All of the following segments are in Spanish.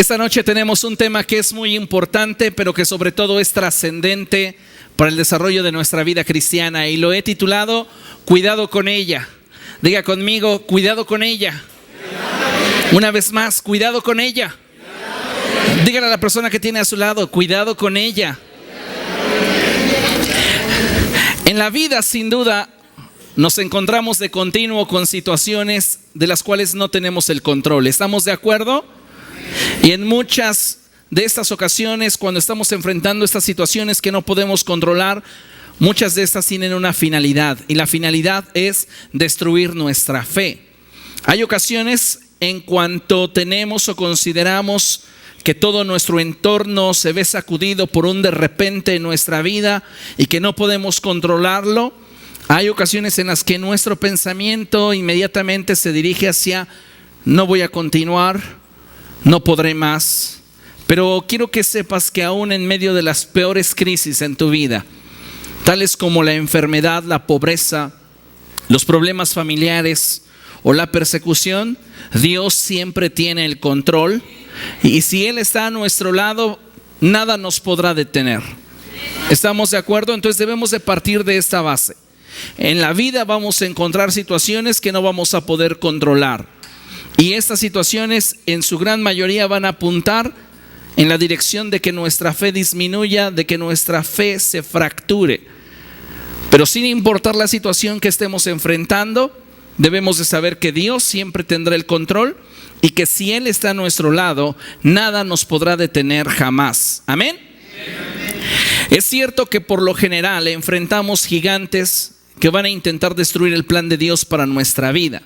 Esta noche tenemos un tema que es muy importante, pero que sobre todo es trascendente para el desarrollo de nuestra vida cristiana, y lo he titulado Cuidado con ella. Diga conmigo, cuidado con ella. Una vez más, cuidado con ella. Dígale a la persona que tiene a su lado, cuidado con ella. En la vida, sin duda, nos encontramos de continuo con situaciones de las cuales no tenemos el control. ¿Estamos de acuerdo? Y en muchas de estas ocasiones, cuando estamos enfrentando estas situaciones que no podemos controlar, muchas de estas tienen una finalidad, y la finalidad es destruir nuestra fe. Hay ocasiones en cuanto tenemos o consideramos que todo nuestro entorno se ve sacudido por un de repente en nuestra vida y que no podemos controlarlo. Hay ocasiones en las que nuestro pensamiento inmediatamente se dirige hacia no voy a continuar, no podré más. Pero quiero que sepas que aún en medio de las peores crisis en tu vida, tales como la enfermedad, la pobreza, los problemas familiares o la persecución, Dios siempre tiene el control, y si Él está a nuestro lado, nada nos podrá detener. ¿Estamos de acuerdo? Entonces debemos de partir de esta base. En la vida vamos a encontrar situaciones que no vamos a poder controlar, y estas situaciones en su gran mayoría van a apuntar en la dirección de que nuestra fe disminuya, de que nuestra fe se fracture. Pero sin importar la situación que estemos enfrentando, debemos de saber que Dios siempre tendrá el control, y que si Él está a nuestro lado, nada nos podrá detener jamás. Amén. Es cierto que por lo general enfrentamos gigantes que van a intentar destruir el plan de Dios para nuestra vida.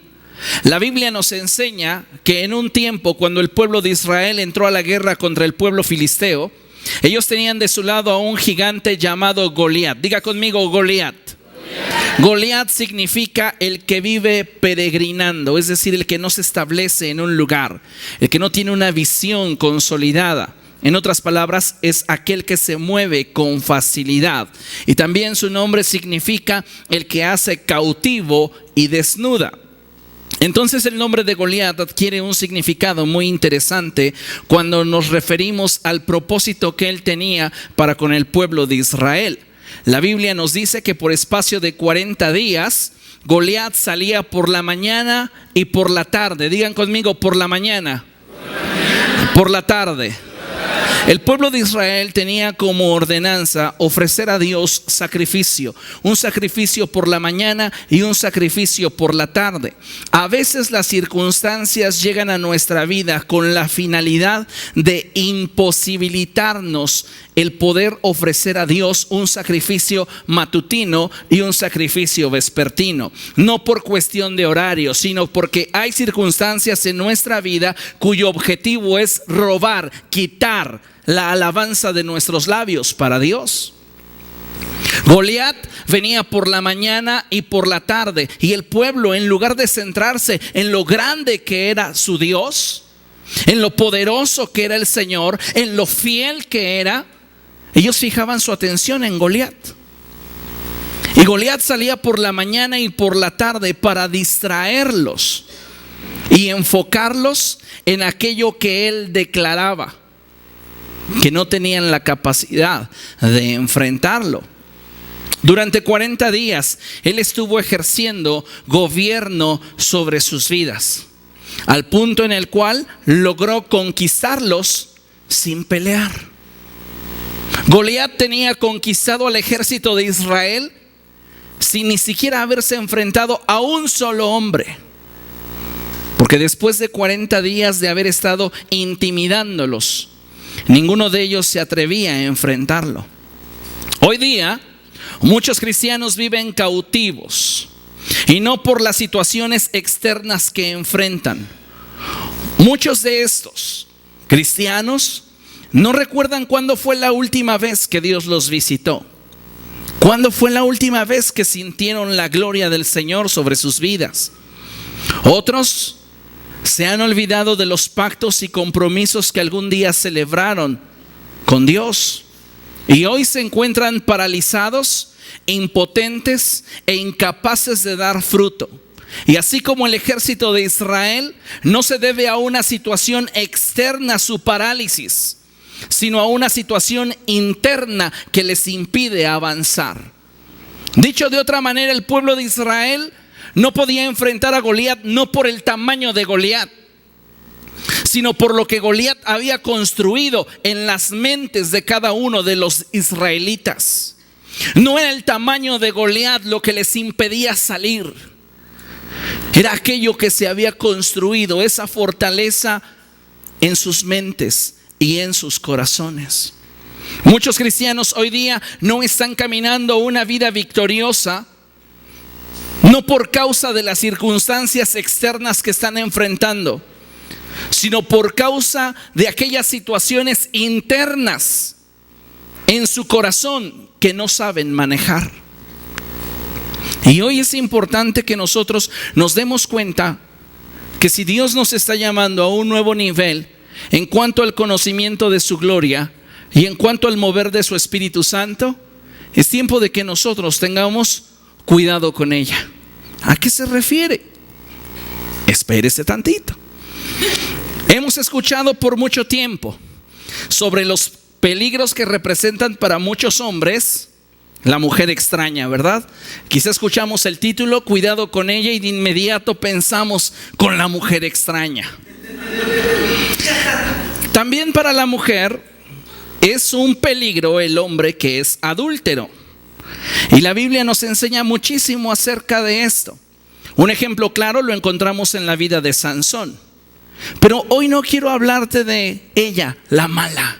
La Biblia nos enseña que en un tiempo, cuando el pueblo de Israel entró a la guerra contra el pueblo filisteo, ellos tenían de su lado a un gigante llamado Goliat. Diga conmigo, Goliat. Goliat significa el que vive peregrinando, es decir, el que no se establece en un lugar, el que no tiene una visión consolidada. En otras palabras, es aquel que se mueve con facilidad. Y también su nombre significa el que hace cautivo y desnuda. Entonces el nombre de Goliat adquiere un significado muy interesante cuando nos referimos al propósito que él tenía para con el pueblo de Israel. La Biblia nos dice que por espacio de 40 días, Goliat salía por la mañana y por la tarde. Digan conmigo, por la mañana, por la tarde. El pueblo de Israel tenía como ordenanza ofrecer a Dios sacrificio, un sacrificio por la mañana y un sacrificio por la tarde. A veces las circunstancias llegan a nuestra vida con la finalidad de imposibilitarnos el poder ofrecer a Dios un sacrificio matutino y un sacrificio vespertino. No por cuestión de horario, sino porque hay circunstancias en nuestra vida cuyo objetivo es robar, quitar la alabanza de nuestros labios para Dios. Goliat venía por la mañana y por la tarde, y el pueblo, en lugar de centrarse en lo grande que era su Dios, en lo poderoso que era el Señor, en lo fiel que era, ellos fijaban su atención en Goliat. Y Goliat salía por la mañana y por la tarde para distraerlos y enfocarlos en aquello que él declaraba que no tenían la capacidad de enfrentarlo. Durante 40 días él estuvo ejerciendo gobierno sobre sus vidas, al punto en el cual logró conquistarlos sin pelear. Goliat tenía conquistado al ejército de Israel sin ni siquiera haberse enfrentado a un solo hombre, porque después de 40 días de haber estado intimidándolos, ninguno de ellos se atrevía a enfrentarlo. Hoy día muchos cristianos viven cautivos, y no por las situaciones externas que enfrentan. Muchos de estos cristianos no recuerdan cuándo fue la última vez que Dios los visitó, cuándo fue la última vez que sintieron la gloria del Señor sobre sus vidas. Otros se han olvidado de los pactos y compromisos que algún día celebraron con Dios, y hoy se encuentran paralizados, impotentes e incapaces de dar fruto. Y así como el ejército de Israel, no se debe a una situación externa su parálisis, sino a una situación interna que les impide avanzar. Dicho de otra manera, el pueblo de Israel no podía enfrentar a Goliat no por el tamaño de Goliat, sino por lo que Goliat había construido en las mentes de cada uno de los israelitas. No era el tamaño de Goliat lo que les impedía salir, era aquello que se había construido, esa fortaleza en sus mentes y en sus corazones. Muchos cristianos hoy día no están caminando una vida victoriosa, no por causa de las circunstancias externas que están enfrentando, sino por causa de aquellas situaciones internas en su corazón que no saben manejar. Y hoy es importante que nosotros nos demos cuenta que si Dios nos está llamando a un nuevo nivel en cuanto al conocimiento de su gloria y en cuanto al mover de su Espíritu Santo, es tiempo de que nosotros tengamos cuidado con ella. ¿A qué se refiere? Espérese tantito. Hemos escuchado por mucho tiempo sobre los peligros que representan para muchos hombres la mujer extraña, ¿verdad? Quizá escuchamos el título, cuidado con ella, y de inmediato pensamos con la mujer extraña. También para la mujer es un peligro el hombre que es adúltero. Y la Biblia nos enseña muchísimo acerca de esto. Un ejemplo claro lo encontramos en la vida de Sansón. Pero hoy no quiero hablarte de ella, la mala.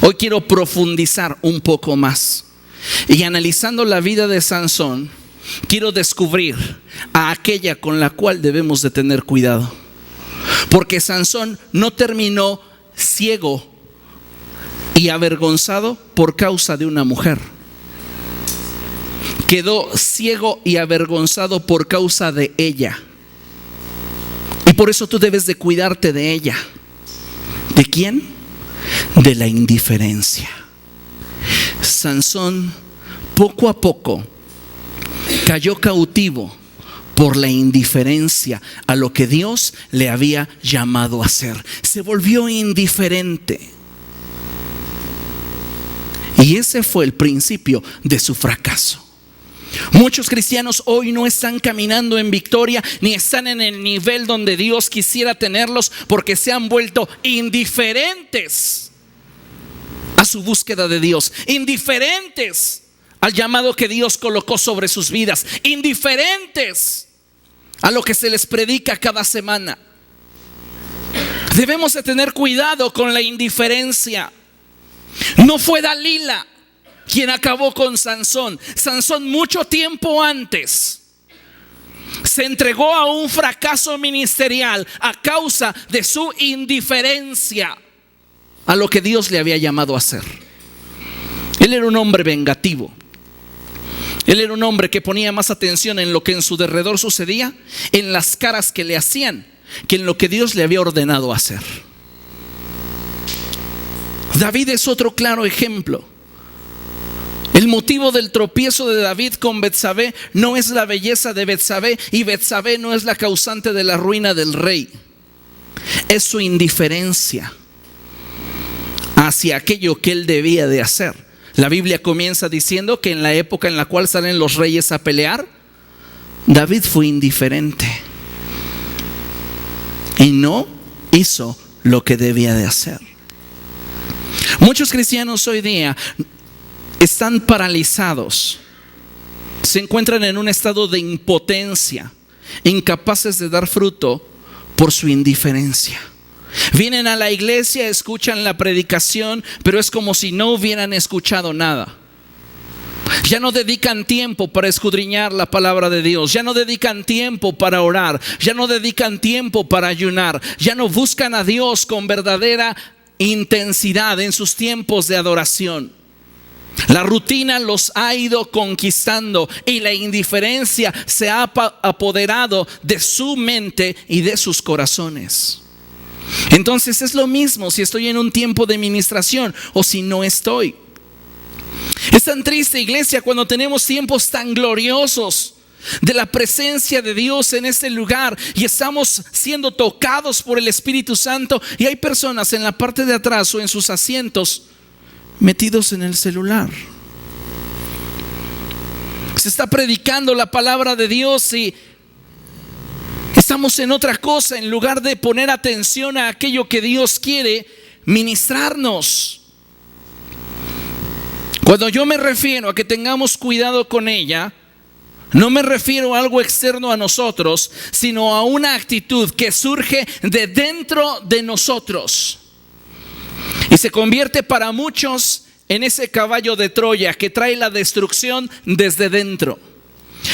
Hoy quiero profundizar un poco más. Y analizando la vida de Sansón, quiero descubrir a aquella con la cual debemos de tener cuidado. Porque Sansón no terminó ciego y avergonzado por causa de una mujer. Quedó ciego y avergonzado por causa de ella. Y por eso tú debes de cuidarte de ella. ¿De quién? De la indiferencia. Sansón poco a poco cayó cautivo por la indiferencia a lo que Dios le había llamado a hacer. Se volvió indiferente. Y ese fue el principio de su fracaso. Muchos cristianos hoy no están caminando en victoria ni están en el nivel donde Dios quisiera tenerlos porque se han vuelto indiferentes a su búsqueda de Dios, indiferentes al llamado que Dios colocó sobre sus vidas, indiferentes a lo que se les predica cada semana. Debemos de tener cuidado con la indiferencia. No fue Dalila quien acabó con Sansón. Sansón mucho tiempo antes se entregó a un fracaso ministerial a causa de su indiferencia a lo que Dios le había llamado a hacer. Él era un hombre vengativo. Él era un hombre que ponía más atención en lo que en su derredor sucedía, en las caras que le hacían, que en lo que Dios le había ordenado hacer. David es otro claro ejemplo. El motivo del tropiezo de David con Betsabé no es la belleza de Betsabé, y Betsabé no es la causante de la ruina del rey. Es su indiferencia hacia aquello que él debía de hacer. La Biblia comienza diciendo que en la época en la cual salen los reyes a pelear, David fue indiferente y no hizo lo que debía de hacer. Muchos cristianos hoy día están paralizados, se encuentran en un estado de impotencia, incapaces de dar fruto por su indiferencia. Vienen a la iglesia, escuchan la predicación, pero es como si no hubieran escuchado nada. Ya no dedican tiempo para escudriñar la palabra de Dios, ya no dedican tiempo para orar, ya no dedican tiempo para ayunar, ya no buscan a Dios con verdadera intensidad en sus tiempos de adoración. La rutina los ha ido conquistando y la indiferencia se ha apoderado de su mente y de sus corazones. Entonces es lo mismo si estoy en un tiempo de ministración o si no estoy. Es tan triste, iglesia, cuando tenemos tiempos tan gloriosos de la presencia de Dios en este lugar y estamos siendo tocados por el Espíritu Santo, y hay personas en la parte de atrás o en sus asientos metidos en el celular. Se está predicando la palabra de Dios y estamos en otra cosa en lugar de poner atención a aquello que Dios quiere ministrarnos. Cuando yo me refiero a que tengamos cuidado con ella, no me refiero a algo externo a nosotros, sino a una actitud que surge de dentro de nosotros y se convierte para muchos en ese caballo de Troya que trae la destrucción desde dentro.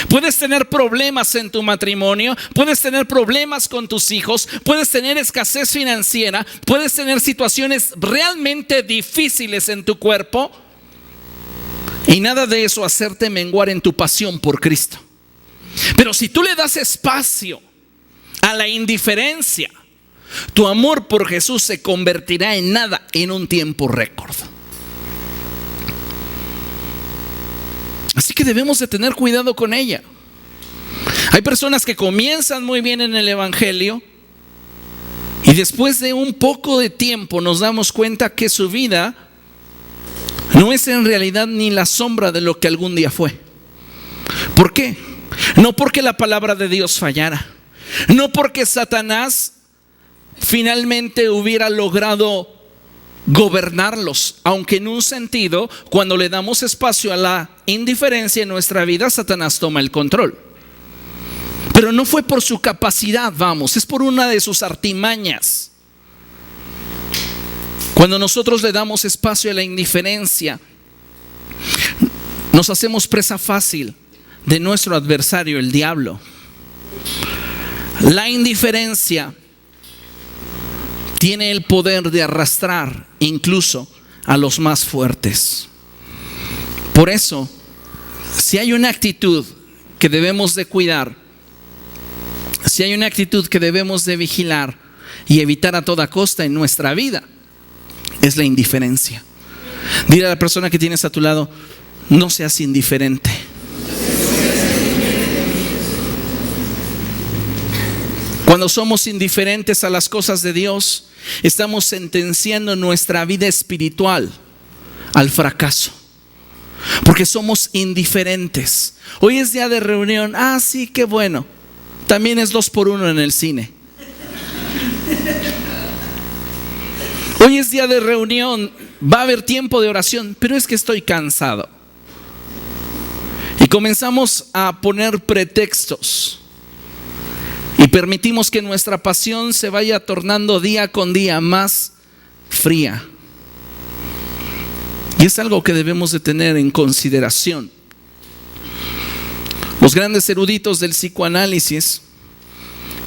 Puedes tener problemas en tu matrimonio, puedes tener problemas con tus hijos, puedes tener escasez financiera, puedes tener situaciones realmente difíciles en tu cuerpo, y nada de eso hacerte menguar en tu pasión por Cristo. Pero si tú le das espacio a la indiferencia, tu amor por Jesús se convertirá en nada en un tiempo récord. Así que debemos de tener cuidado con ella. Hay personas que comienzan muy bien en el evangelio y después de un poco de tiempo nos damos cuenta que su vida no es en realidad ni la sombra de lo que algún día fue. ¿Por qué? No porque la palabra de Dios fallara, no porque Satanás finalmente hubiera logrado gobernarlos, aunque en un sentido, cuando le damos espacio a la indiferencia en nuestra vida, Satanás toma el control. Pero no fue por su capacidad, es por una de sus artimañas. Cuando nosotros le damos espacio a la indiferencia, nos hacemos presa fácil de nuestro adversario, el diablo. La indiferencia tiene el poder de arrastrar incluso a los más fuertes. Por eso, si hay una actitud que debemos de cuidar, si hay una actitud que debemos de vigilar y evitar a toda costa en nuestra vida, es la indiferencia. Dile a la persona que tienes a tu lado: no seas indiferente. Cuando somos indiferentes a las cosas de Dios, estamos sentenciando nuestra vida espiritual al fracaso, porque somos indiferentes. Hoy es día de reunión. Sí, qué bueno. También es 2 por 1 en el cine. Hoy es día de reunión, va a haber tiempo de oración, pero es que estoy cansado. Y comenzamos a poner pretextos y permitimos que nuestra pasión se vaya tornando día con día más fría. Y es algo que debemos de tener en consideración. Los grandes eruditos del psicoanálisis,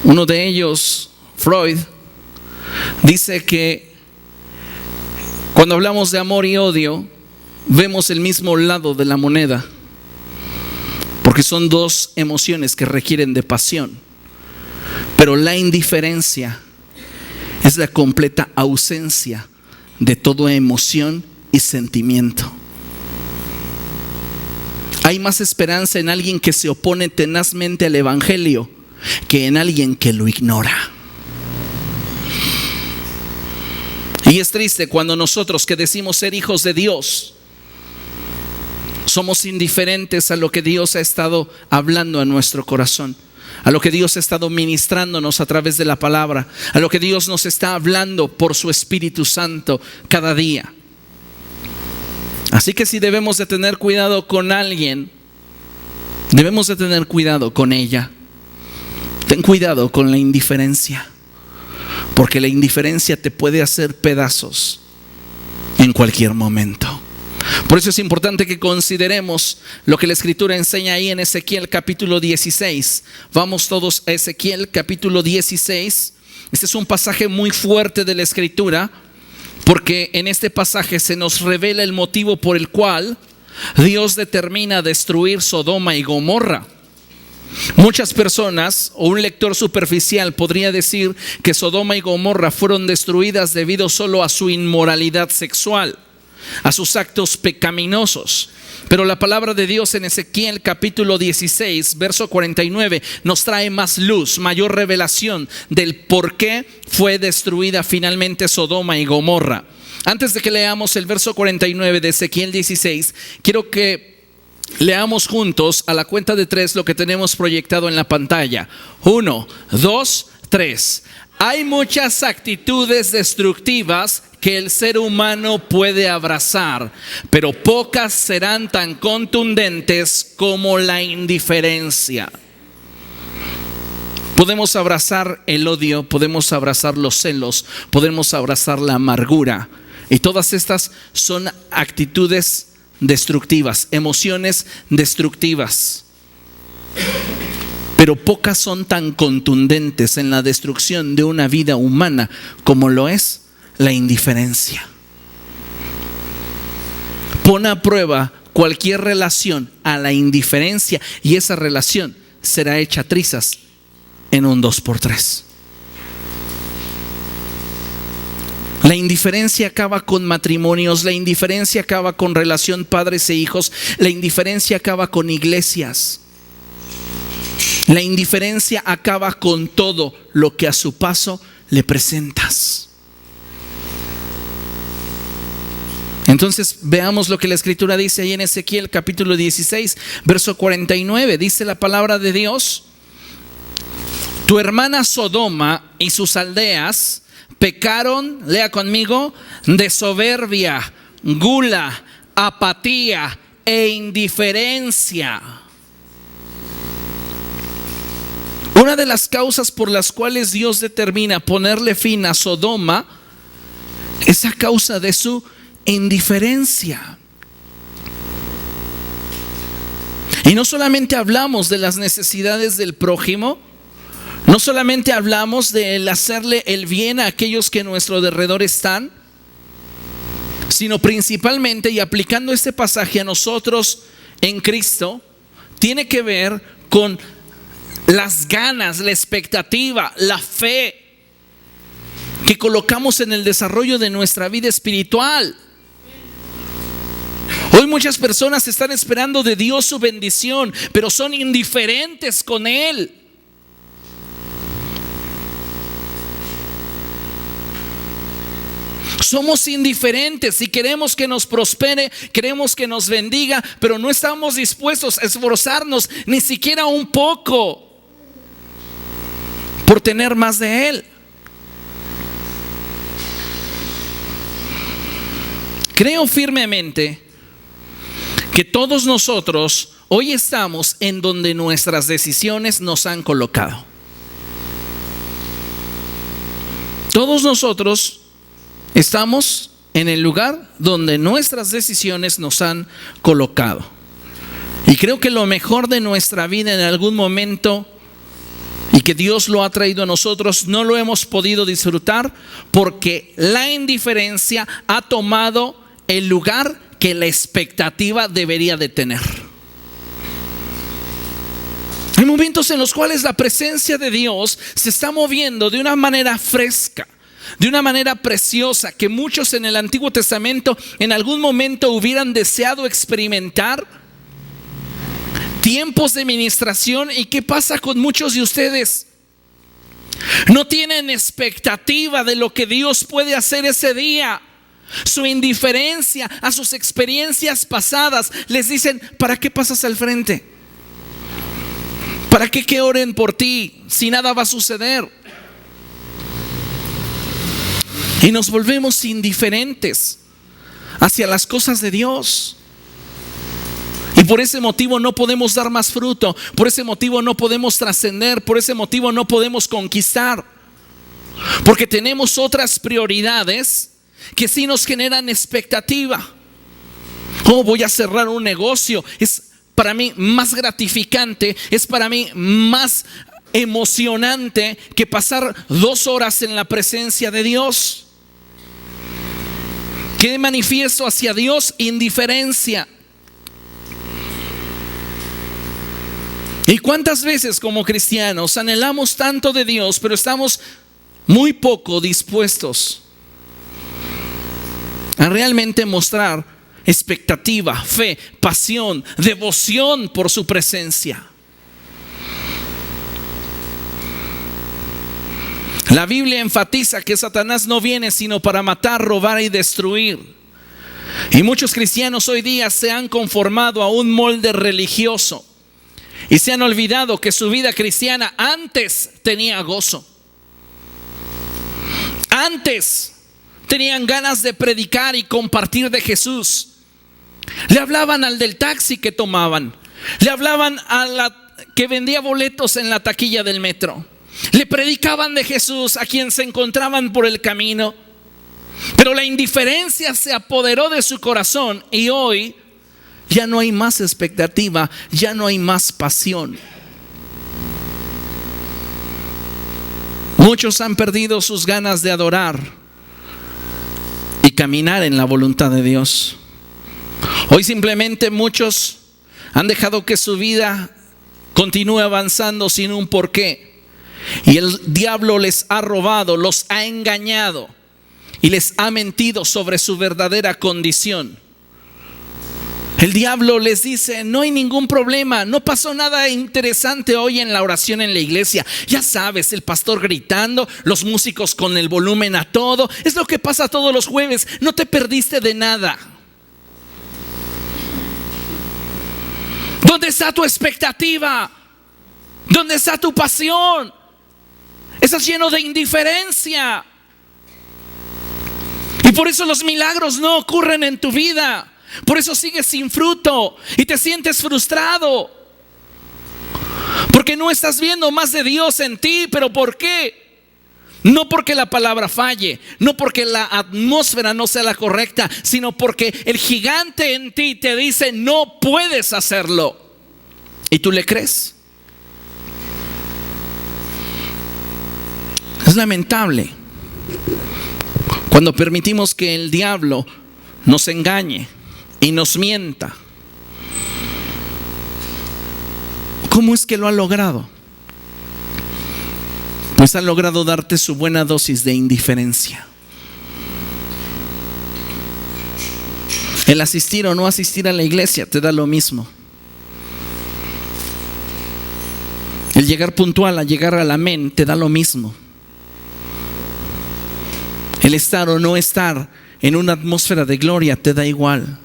uno de ellos, Freud, dice que cuando hablamos de amor y odio, vemos el mismo lado de la moneda, porque son 2 emociones que requieren de pasión. Pero la indiferencia es la completa ausencia de toda emoción y sentimiento. Hay más esperanza en alguien que se opone tenazmente al evangelio que en alguien que lo ignora. Y es triste cuando nosotros, que decimos ser hijos de Dios, somos indiferentes a lo que Dios ha estado hablando a nuestro corazón, a lo que Dios ha estado ministrándonos a través de la palabra, a lo que Dios nos está hablando por su Espíritu Santo cada día. Así que si debemos de tener cuidado con alguien, debemos de tener cuidado con ella. Ten cuidado con la indiferencia, porque la indiferencia te puede hacer pedazos en cualquier momento. Por eso es importante que consideremos lo que la Escritura enseña ahí en Ezequiel capítulo 16. Vamos todos a Ezequiel capítulo 16. Este es un pasaje muy fuerte de la Escritura, porque en este pasaje se nos revela el motivo por el cual Dios determina destruir Sodoma y Gomorra. Muchas personas, o un lector superficial, podría decir que Sodoma y Gomorra fueron destruidas debido solo a su inmoralidad sexual. a sus actos pecaminosos. Pero la palabra de Dios en Ezequiel capítulo 16, verso 49, nos trae más luz, mayor revelación del por qué fue destruida finalmente Sodoma y Gomorra. Antes de que leamos el verso 49 de Ezequiel 16, quiero que leamos juntos a la cuenta de 3 lo que tenemos proyectado en la pantalla. 1, 2, 3. Hay muchas actitudes destructivas que el ser humano puede abrazar, pero pocas serán tan contundentes como la indiferencia. Podemos abrazar el odio, podemos abrazar los celos, podemos abrazar la amargura, y todas estas son actitudes destructivas, emociones destructivas. Pero pocas son tan contundentes en la destrucción de una vida humana como lo es la indiferencia. Pon a prueba cualquier relación a la indiferencia y esa relación será hecha trizas en un 2x3. La indiferencia acaba con matrimonios, la indiferencia acaba con relación padres e hijos, la indiferencia acaba con iglesias. La indiferencia acaba con todo lo que a su paso le presentas. Entonces veamos lo que la Escritura dice ahí en Ezequiel capítulo 16, verso 49. Dice la palabra de Dios: tu hermana Sodoma y sus aldeas pecaron, lea conmigo, de soberbia, gula, apatía e indiferencia. Una de las causas por las cuales Dios determina ponerle fin a Sodoma es a causa de su indiferencia. Y no solamente hablamos de las necesidades del prójimo, no solamente hablamos de hacerle el bien a aquellos que a nuestro alrededor están, sino principalmente, y aplicando este pasaje a nosotros en Cristo, tiene que ver con las ganas, la expectativa, la fe que colocamos en el desarrollo de nuestra vida espiritual. Hoy muchas personas están esperando de Dios su bendición, pero son indiferentes con Él. Somos indiferentes y queremos que nos prospere, queremos que nos bendiga, pero no estamos dispuestos a esforzarnos ni siquiera un poco por tener más de Él. Creo firmemente que todos nosotros hoy estamos en donde nuestras decisiones nos han colocado. Todos nosotros estamos en el lugar donde nuestras decisiones nos han colocado. Y creo que lo mejor de nuestra vida en algún momento, y que Dios lo ha traído a nosotros, no lo hemos podido disfrutar porque la indiferencia ha tomado el lugar que la expectativa debería de tener. Hay momentos en los cuales la presencia de Dios se está moviendo de una manera fresca, de una manera preciosa, que muchos en el Antiguo Testamento en algún momento hubieran deseado experimentar. Tiempos de ministración. ¿Y qué pasa con muchos de ustedes? No tienen expectativa de lo que Dios puede hacer ese día. Su indiferencia a sus experiencias pasadas les dicen: ¿para qué pasas al frente? ¿Para qué que oren por ti si nada va a suceder? Y nos volvemos indiferentes hacia las cosas de Dios. Y por ese motivo no podemos dar más fruto, por ese motivo no podemos trascender, por ese motivo no podemos conquistar. Porque tenemos otras prioridades que sí nos generan expectativa. Oh, voy a cerrar un negocio. Es para mí más gratificante, es para mí más emocionante que pasar 2 horas en la presencia de Dios. ¿Qué manifiesto hacia Dios? Indiferencia. ¿Y cuántas veces como cristianos anhelamos tanto de Dios, pero estamos muy poco dispuestos a realmente mostrar expectativa, fe, pasión, devoción por su presencia. La Biblia enfatiza que Satanás no viene sino para matar, robar y destruir. Y muchos cristianos hoy día se han conformado a un molde religioso y se han olvidado que su vida cristiana antes tenía gozo. Antes tenían ganas de predicar y compartir de Jesús. Le hablaban al del taxi que tomaban. Le hablaban a la que vendía boletos en la taquilla del metro. Le predicaban de Jesús a quien se encontraban por el camino. Pero la indiferencia se apoderó de su corazón y hoy ya no hay más expectativa, ya no hay más pasión. Muchos han perdido sus ganas de adorar y caminar en la voluntad de Dios. Hoy simplemente muchos han dejado que su vida continúe avanzando sin un porqué. Y el diablo les ha robado, los ha engañado y les ha mentido sobre su verdadera condición. El diablo les dice: no hay ningún problema, no pasó nada interesante hoy en la oración en la iglesia. Ya sabes, el pastor gritando, los músicos con el volumen a todo. Es lo que pasa todos los jueves, no te perdiste de nada. ¿Dónde está tu expectativa? ¿Dónde está tu pasión? Estás lleno de indiferencia. Y por eso los milagros no ocurren en tu vida. Por eso sigues sin fruto y te sientes frustrado. Porque no estás viendo más de Dios en ti. ¿Pero por qué? No porque la palabra falle, no porque la atmósfera no sea la correcta, sino porque el gigante en ti te dice: no puedes hacerlo. ¿Y tú le crees? Es lamentable cuando permitimos que el diablo nos engañe y nos mienta. ¿Cómo es que lo ha logrado? Pues ha logrado darte su buena dosis de indiferencia. El asistir o no asistir a la iglesia te da lo mismo. El llegar puntual a llegar al amén te da lo mismo. El estar o no estar en una atmósfera de gloria te da igual.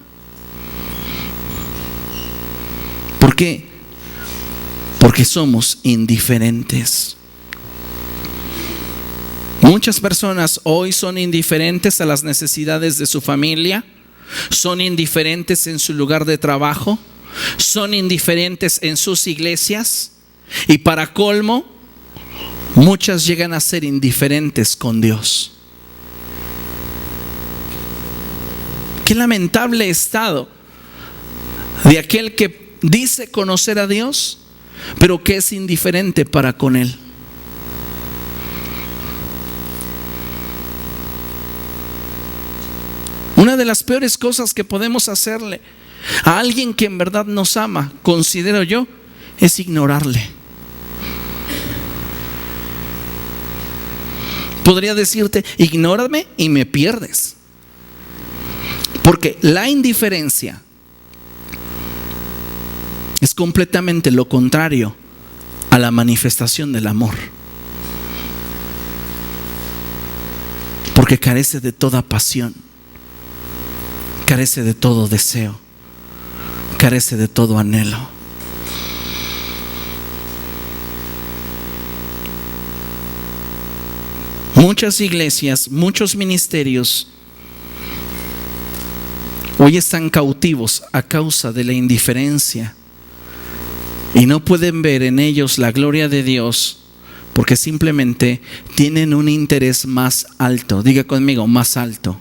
¿Por qué? Porque somos indiferentes. Muchas personas hoy son indiferentes a las necesidades de su familia, son indiferentes en su lugar de trabajo, son indiferentes en sus iglesias y para colmo, muchas llegan a ser indiferentes con Dios. Qué lamentable estado de aquel que dice conocer a Dios, pero que es indiferente para con Él. Una de las peores cosas que podemos hacerle a alguien que en verdad nos ama, considero yo, es ignorarle. Podría decirte: ignórame y me pierdes. Porque la indiferencia es completamente lo contrario a la manifestación del amor. Porque carece de toda pasión, carece de todo deseo, carece de todo anhelo. Muchas iglesias, muchos ministerios hoy están cautivos a causa de la indiferencia y no pueden ver en ellos la gloria de Dios porque simplemente tienen un interés más alto. Diga conmigo: más alto.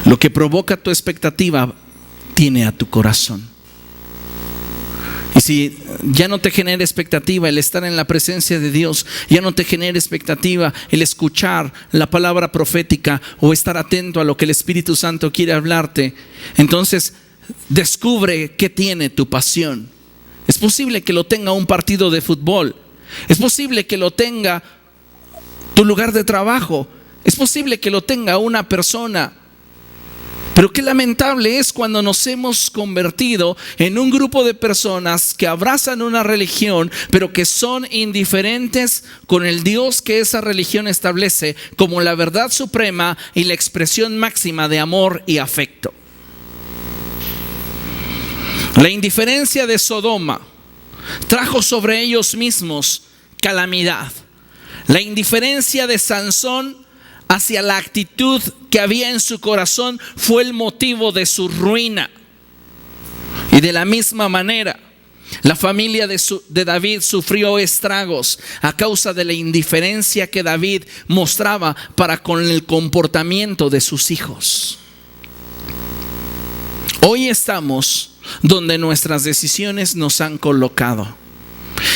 Lo que provoca tu expectativa tiene a tu corazón. Y si ya no te genera expectativa el estar en la presencia de Dios, ya no te genera expectativa el escuchar la palabra profética o estar atento a lo que el Espíritu Santo quiere hablarte, entonces descubre qué tiene tu pasión. Es posible que lo tenga un partido de fútbol, es posible que lo tenga tu lugar de trabajo, Es posible que lo tenga una persona. Pero qué lamentable es cuando nos hemos convertido en un grupo de personas que abrazan una religión, pero que son indiferentes con el Dios que esa religión establece como la verdad suprema y la expresión máxima de amor y afecto. La indiferencia de Sodoma trajo sobre ellos mismos calamidad. La indiferencia de Sansón hacia la actitud que había en su corazón fue el motivo de su ruina. Y de la misma manera, la familia de David sufrió estragos a causa de la indiferencia que David mostraba para con el comportamiento de sus hijos. Hoy estamos donde nuestras decisiones nos han colocado.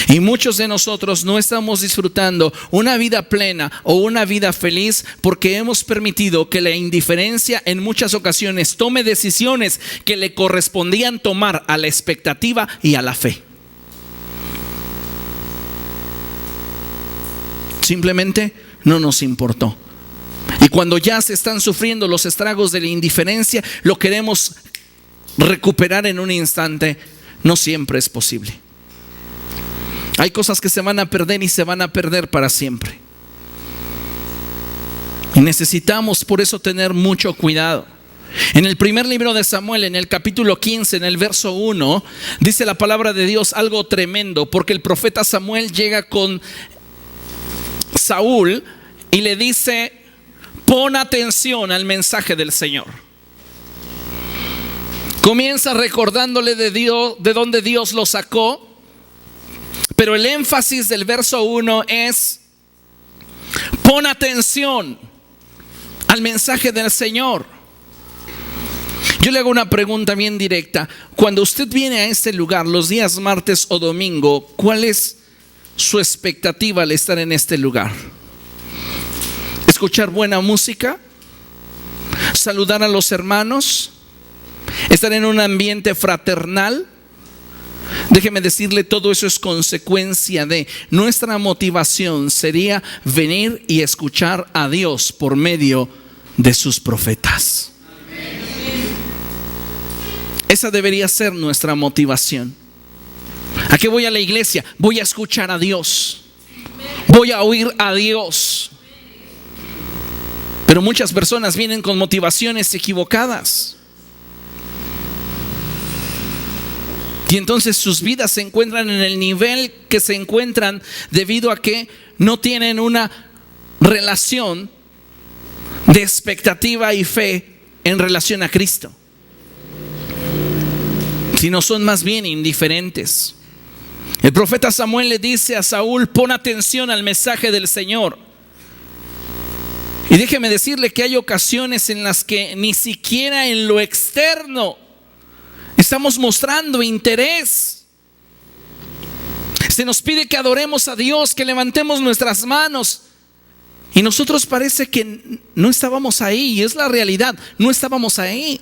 Y muchos de nosotros no estamos disfrutando una vida plena o una vida feliz porque hemos permitido que la indiferencia en muchas ocasiones tome decisiones que le correspondían tomar a la expectativa y a la fe. Simplemente no nos importó. Y cuando ya se están sufriendo los estragos de la indiferencia, lo queremos recuperar en un instante. No siempre es posible. Hay cosas que se van a perder y se van a perder para siempre. Y necesitamos por eso tener mucho cuidado. En el primer libro de Samuel, en el capítulo 15, en el verso 1, dice la palabra de Dios algo tremendo, porque el profeta Samuel llega con Saúl y le dice: pon atención al mensaje del Señor. Comienza recordándole de Dios, de dónde Dios lo sacó. Pero el énfasis del verso 1 es: pon atención al mensaje del Señor. Yo le hago una pregunta bien directa. Cuando usted viene a este lugar los días martes o domingo, ¿cuál es su expectativa al estar en este lugar? ¿Escuchar buena música? ¿Saludar a los hermanos? ¿Estar en un ambiente fraternal? Déjeme decirle, todo eso es consecuencia de nuestra motivación. Sería venir y escuchar a Dios por medio de sus profetas. Esa debería ser nuestra motivación. ¿A qué voy a la iglesia? Voy a escuchar a Dios. Voy a oír a Dios. Pero muchas personas vienen con motivaciones equivocadas. Y entonces sus vidas se encuentran en el nivel que se encuentran debido a que no tienen una relación de expectativa y fe en relación a Cristo, sino son más bien indiferentes. El profeta Samuel le dice a Saúl: pon atención al mensaje del Señor. Y déjeme decirle que hay ocasiones en las que ni siquiera en lo externo estamos mostrando interés. Se nos pide que adoremos a Dios, que levantemos nuestras manos, y nosotros parece que no estábamos ahí. Y es la realidad, no estábamos ahí.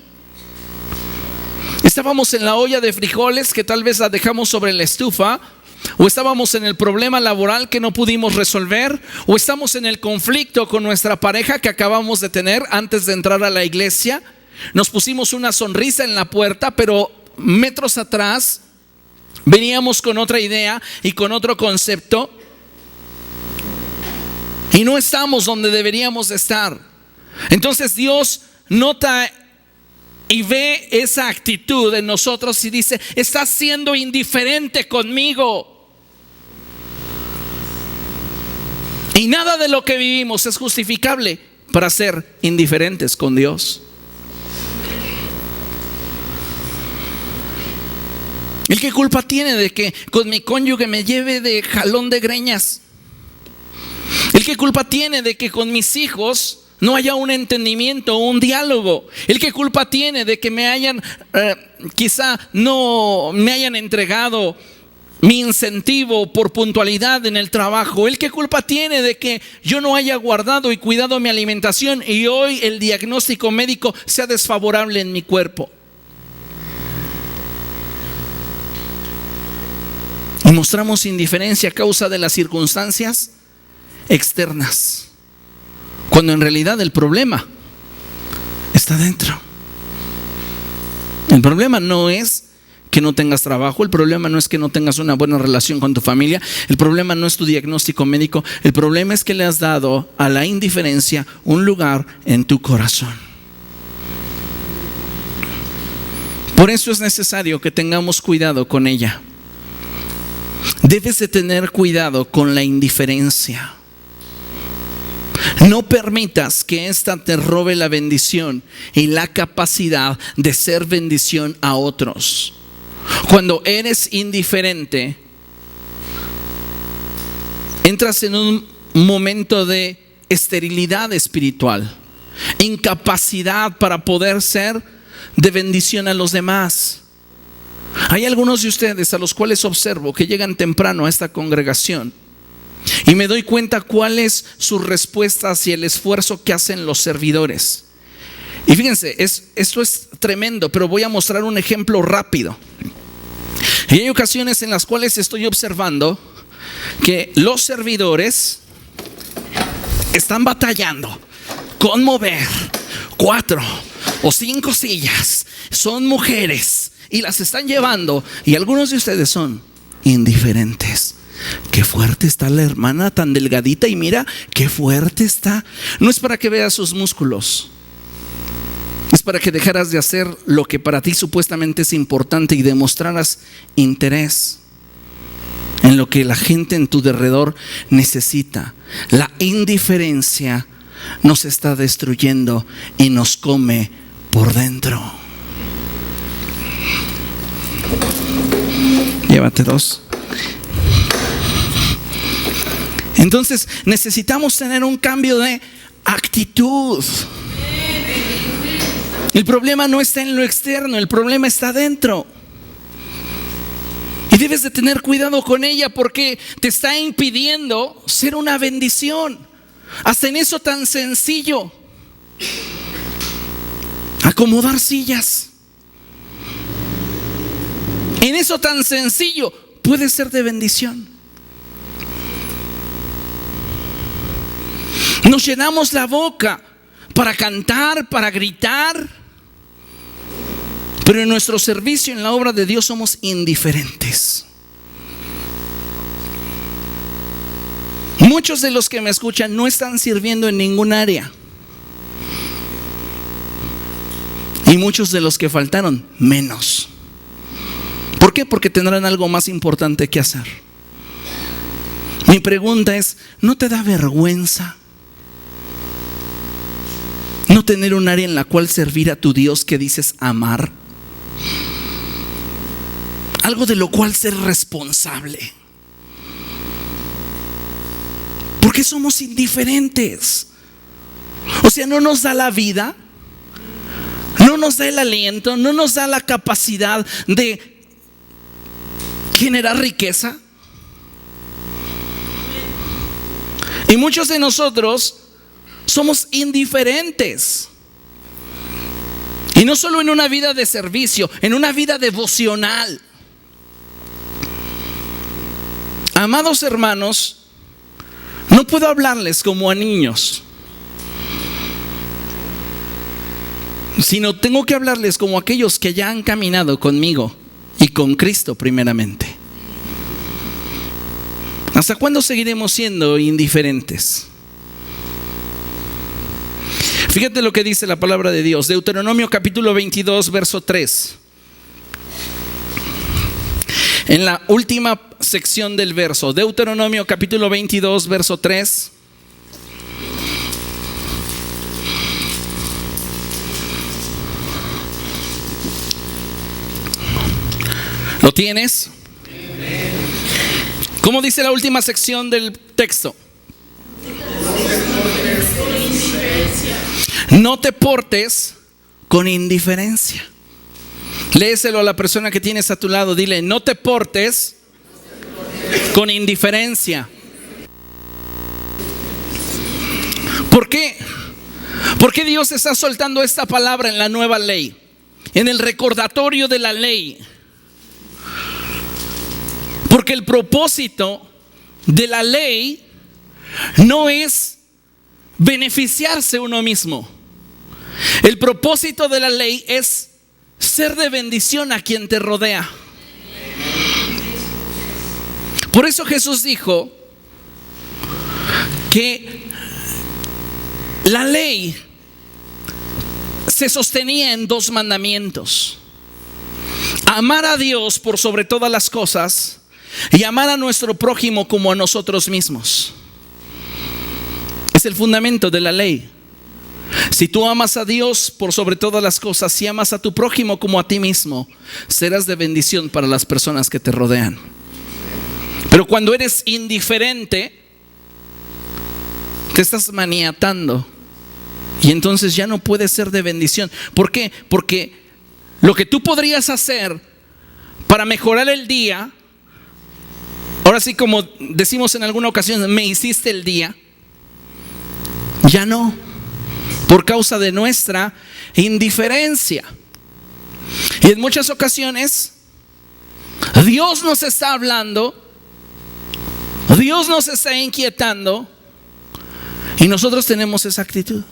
Estábamos en la olla de frijoles que tal vez la dejamos sobre la estufa, o estábamos en el problema laboral que no pudimos resolver, o estamos en el conflicto con nuestra pareja que acabamos de tener antes de entrar a la iglesia. Nos pusimos una sonrisa en la puerta, pero metros atrás veníamos con otra idea y con otro concepto, y no estamos donde deberíamos de estar. Entonces Dios nota y ve esa actitud en nosotros y dice: estás siendo indiferente conmigo. Y nada de lo que vivimos es justificable para ser indiferentes con Dios. ¿El qué culpa tiene de que con mi cónyuge me lleve de jalón de greñas? ¿El qué culpa tiene de que con mis hijos no haya un entendimiento, un diálogo? ¿El qué culpa tiene de que me hayan, quizá no me hayan entregado mi incentivo por puntualidad en el trabajo? ¿El qué culpa tiene de que yo no haya guardado y cuidado mi alimentación y hoy el diagnóstico médico sea desfavorable en mi cuerpo? Y mostramos indiferencia a causa de las circunstancias externas. cuando en realidad el problema está dentro. El problema no es que no tengas trabajo, el problema no es que no tengas una buena relación con tu familia, el problema no es tu diagnóstico médico, el problema es que le has dado a la indiferencia un lugar en tu corazón. Por eso es necesario que tengamos cuidado con ella. Debes de tener cuidado con la indiferencia. No permitas que ésta te robe la bendición y la capacidad de ser bendición a otros. Cuando eres indiferente, entras en un momento de esterilidad espiritual, incapacidad para poder ser de bendición a los demás. Hay algunos de ustedes a los cuales observo que llegan temprano a esta congregación y me doy cuenta cuál es su respuesta hacia el esfuerzo que hacen los servidores. Y fíjense, esto es tremendo, pero voy a mostrar un ejemplo rápido. Y hay ocasiones en las cuales estoy observando que los servidores están batallando con mover 4 o 5 sillas. Son mujeres y las están llevando, y algunos de ustedes son indiferentes. Qué fuerte está la hermana, tan delgadita, y mira qué fuerte está. No es para que veas sus músculos, es para que dejaras de hacer lo que para ti supuestamente es importante y demostraras interés en lo que la gente en tu derredor necesita. La indiferencia nos está destruyendo y nos come por dentro. Llévate 2. Entonces necesitamos tener un cambio de actitud. El problema no está en lo externo, el problema está dentro. Y debes de tener cuidado con ella porque te está impidiendo ser una bendición. Hasta en eso tan sencillo, acomodar sillas. En eso tan sencillo puede ser de bendición. Nos llenamos la boca para cantar, para gritar, pero en nuestro servicio en la obra de Dios somos indiferentes. Muchos de los que me escuchan no están sirviendo en ningún área. Y muchos de los que faltaron, menos. ¿Por qué? Porque tendrán algo más importante que hacer. Mi pregunta es, ¿no te da vergüenza no tener un área en la cual servir a tu Dios que dices amar? Algo de lo cual ser responsable. ¿Por qué somos indiferentes? O sea, no nos da la vida, no nos da el aliento, no nos da la capacidad de generar riqueza. Y muchos de nosotros somos indiferentes. Y no solo en una vida de servicio, en una vida devocional. Amados hermanos, no puedo hablarles como a niños, sino tengo que hablarles como aquellos que ya han caminado conmigo y con Cristo primeramente. ¿Hasta cuándo seguiremos siendo indiferentes? Fíjate lo que dice la palabra de Dios. Deuteronomio capítulo 22, verso 3. En la última sección del verso, Deuteronomio capítulo 22, verso 3. ¿Lo tienes? ¿Cómo dice la última sección del texto? No te portes con indiferencia. Léeselo a la persona que tienes a tu lado. Dile, no te portes con indiferencia. ¿Por qué? ¿Por qué Dios está soltando esta palabra en la nueva ley? En el recordatorio de la ley. Porque el propósito de la ley no es beneficiarse uno mismo. El propósito de la ley es ser de bendición a quien te rodea. Por eso Jesús dijo que la ley se sostenía en 2 mandamientos: amar a Dios por sobre todas las cosas y amar a nuestro prójimo como a nosotros mismos. Es el fundamento de la ley. Si tú amas a Dios por sobre todas las cosas y amas a tu prójimo como a ti mismo, serás de bendición para las personas que te rodean. Pero cuando eres indiferente, te estás maniatando y entonces ya no puedes ser de bendición. ¿Por qué? Porque lo que tú podrías hacer para mejorar el día, ahora sí, como decimos en alguna ocasión, me hiciste el día, ya no, por causa de nuestra indiferencia. Y en muchas ocasiones Dios nos está hablando, Dios nos está inquietando, y nosotros tenemos esa actitud,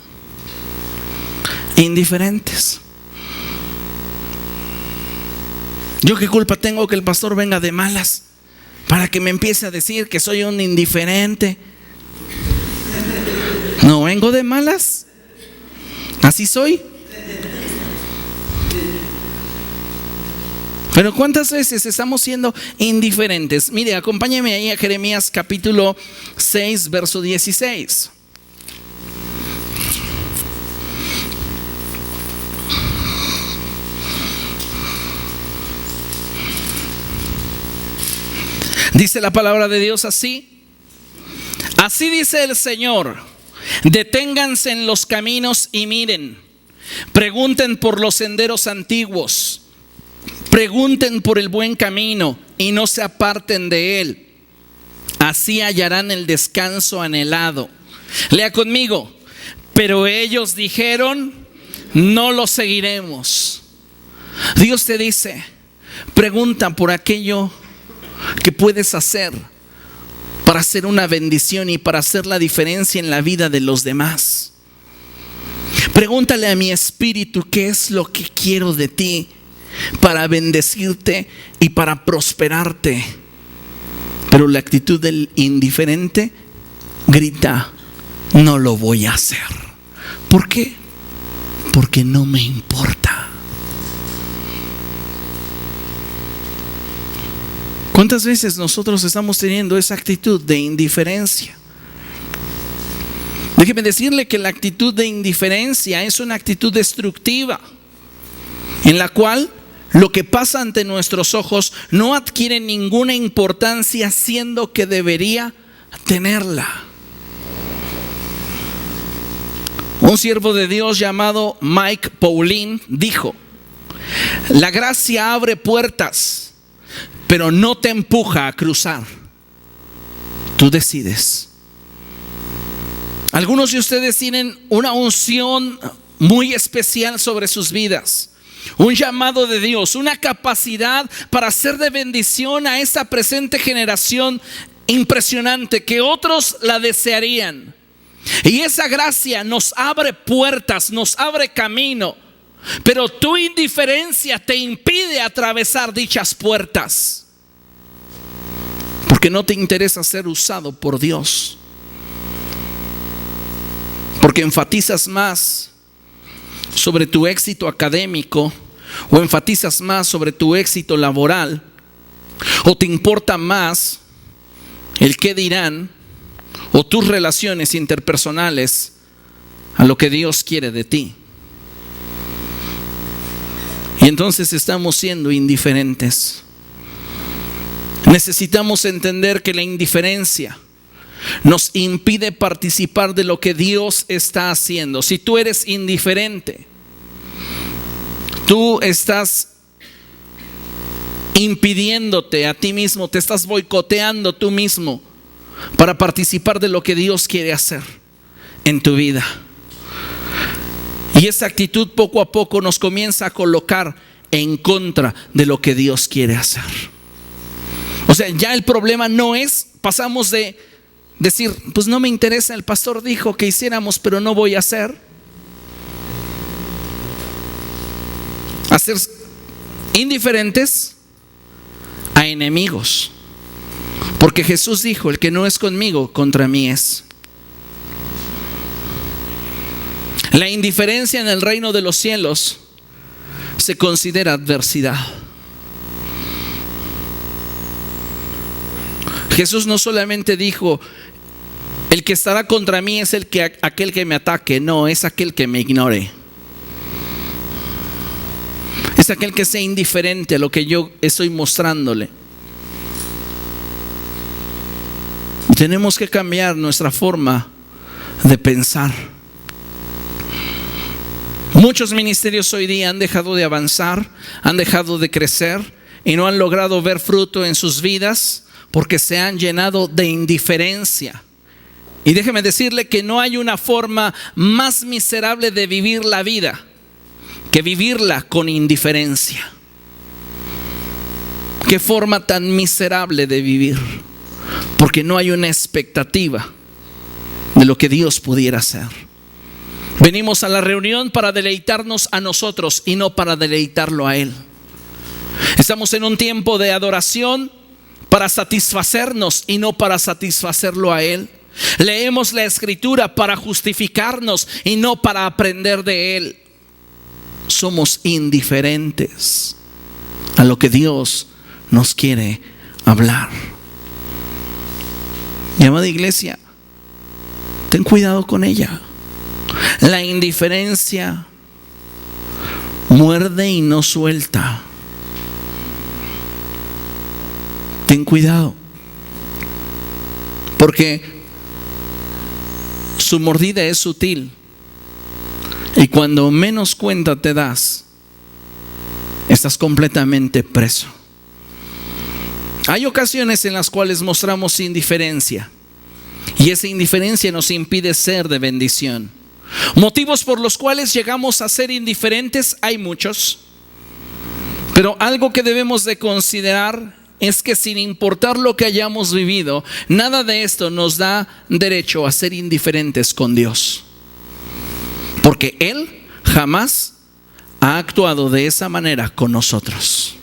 indiferentes. ¿Yo qué culpa tengo que el pastor venga de malas para que me empiece a decir que soy un indiferente? No vengo de malas, así soy. Pero ¿cuántas veces estamos siendo indiferentes? Mire, acompáñeme ahí a Jeremías capítulo 6, verso 16. Dice la palabra de Dios así: así dice el Señor, deténganse en los caminos y miren, pregunten por los senderos antiguos, pregunten por el buen camino y no se aparten de él. Así hallarán el descanso anhelado. Lea conmigo: pero ellos dijeron, no lo seguiremos. Dios te dice, pregunta por aquello que puedes hacer para hacer una bendición y para hacer la diferencia en la vida de los demás. Pregúntale a mi espíritu qué es lo que quiero de ti para bendecirte y para prosperarte. Pero la actitud del indiferente grita, no lo voy a hacer. ¿Por qué? Porque no me importa. ¿Cuántas veces nosotros estamos teniendo esa actitud de indiferencia? Déjeme decirle que la actitud de indiferencia es una actitud destructiva, en la cual lo que pasa ante nuestros ojos no adquiere ninguna importancia, siendo que debería tenerla. Un siervo de Dios llamado Mike Pauline dijo: la gracia abre puertas, pero no te empuja a cruzar. Tú decides. Algunos de ustedes tienen una unción muy especial sobre sus vidas, un llamado de Dios, una capacidad para ser de bendición a esta presente generación impresionante, que otros la desearían. Y esa gracia nos abre puertas, nos abre camino, pero tu indiferencia te impide atravesar dichas puertas, porque no te interesa ser usado por Dios, porque enfatizas más sobre tu éxito académico, o enfatizas más sobre tu éxito laboral, o te importa más el qué dirán o tus relaciones interpersonales a lo que Dios quiere de ti. Y entonces estamos siendo indiferentes. Necesitamos entender que la indiferencia nos impide participar de lo que Dios está haciendo. Si tú eres indiferente, tú estás impidiéndote a ti mismo, te estás boicoteando tú mismo para participar de lo que Dios quiere hacer en tu vida. Y esa actitud poco a poco nos comienza a colocar en contra de lo que Dios quiere hacer. O sea, ya el problema no es, pasamos de decir, pues no me interesa, el pastor dijo que hiciéramos, pero no voy a hacer. Hacer indiferentes a enemigos. Porque Jesús dijo, el que no es conmigo, contra mí es. La indiferencia en el reino de los cielos se considera adversidad. Jesús no solamente dijo, el que estará contra mí es aquel que me ataque. No, es aquel que me ignore. Es aquel que sea indiferente a lo que yo estoy mostrándole. Tenemos que cambiar nuestra forma de pensar. Muchos ministerios hoy día han dejado de avanzar, han dejado de crecer y no han logrado ver fruto en sus vidas porque se han llenado de indiferencia. Y déjeme decirle que no hay una forma más miserable de vivir la vida que vivirla con indiferencia. Qué forma tan miserable de vivir, porque no hay una expectativa de lo que Dios pudiera hacer. Venimos a la reunión para deleitarnos a nosotros y no para deleitarlo a Él. Estamos en un tiempo de adoración para satisfacernos y no para satisfacerlo a Él. Leemos la Escritura para justificarnos y no para aprender de Él. Somos indiferentes a lo que Dios nos quiere hablar. Mi amada iglesia, ten cuidado con ella. La indiferencia muerde y no suelta. Ten cuidado, porque su mordida es sutil y cuando menos cuenta te das, estás completamente preso. Hay ocasiones en las cuales mostramos indiferencia y esa indiferencia nos impide ser de bendición. Motivos por los cuales llegamos a ser indiferentes hay muchos, pero algo que debemos de considerar es que sin importar lo que hayamos vivido, nada de esto nos da derecho a ser indiferentes con Dios, porque Él jamás ha actuado de esa manera con nosotros.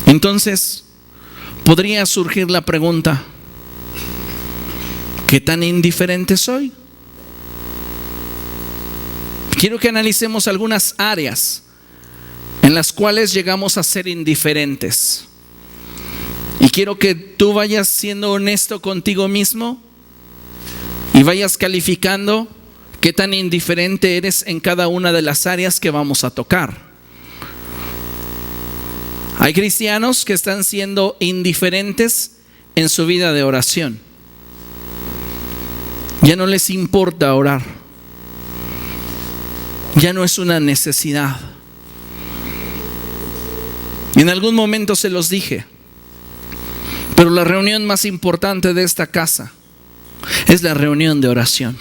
Entonces, podría surgir la pregunta: ¿qué tan indiferente soy? Quiero que analicemos algunas áreas en las cuales llegamos a ser indiferentes. Y quiero que tú vayas siendo honesto contigo mismo y vayas calificando qué tan indiferente eres en cada una de las áreas que vamos a tocar. Hay cristianos que están siendo indiferentes en su vida de oración. Ya no les importa orar. Ya no es una necesidad. En algún momento se los dije, pero la reunión más importante de esta casa es la reunión de oración.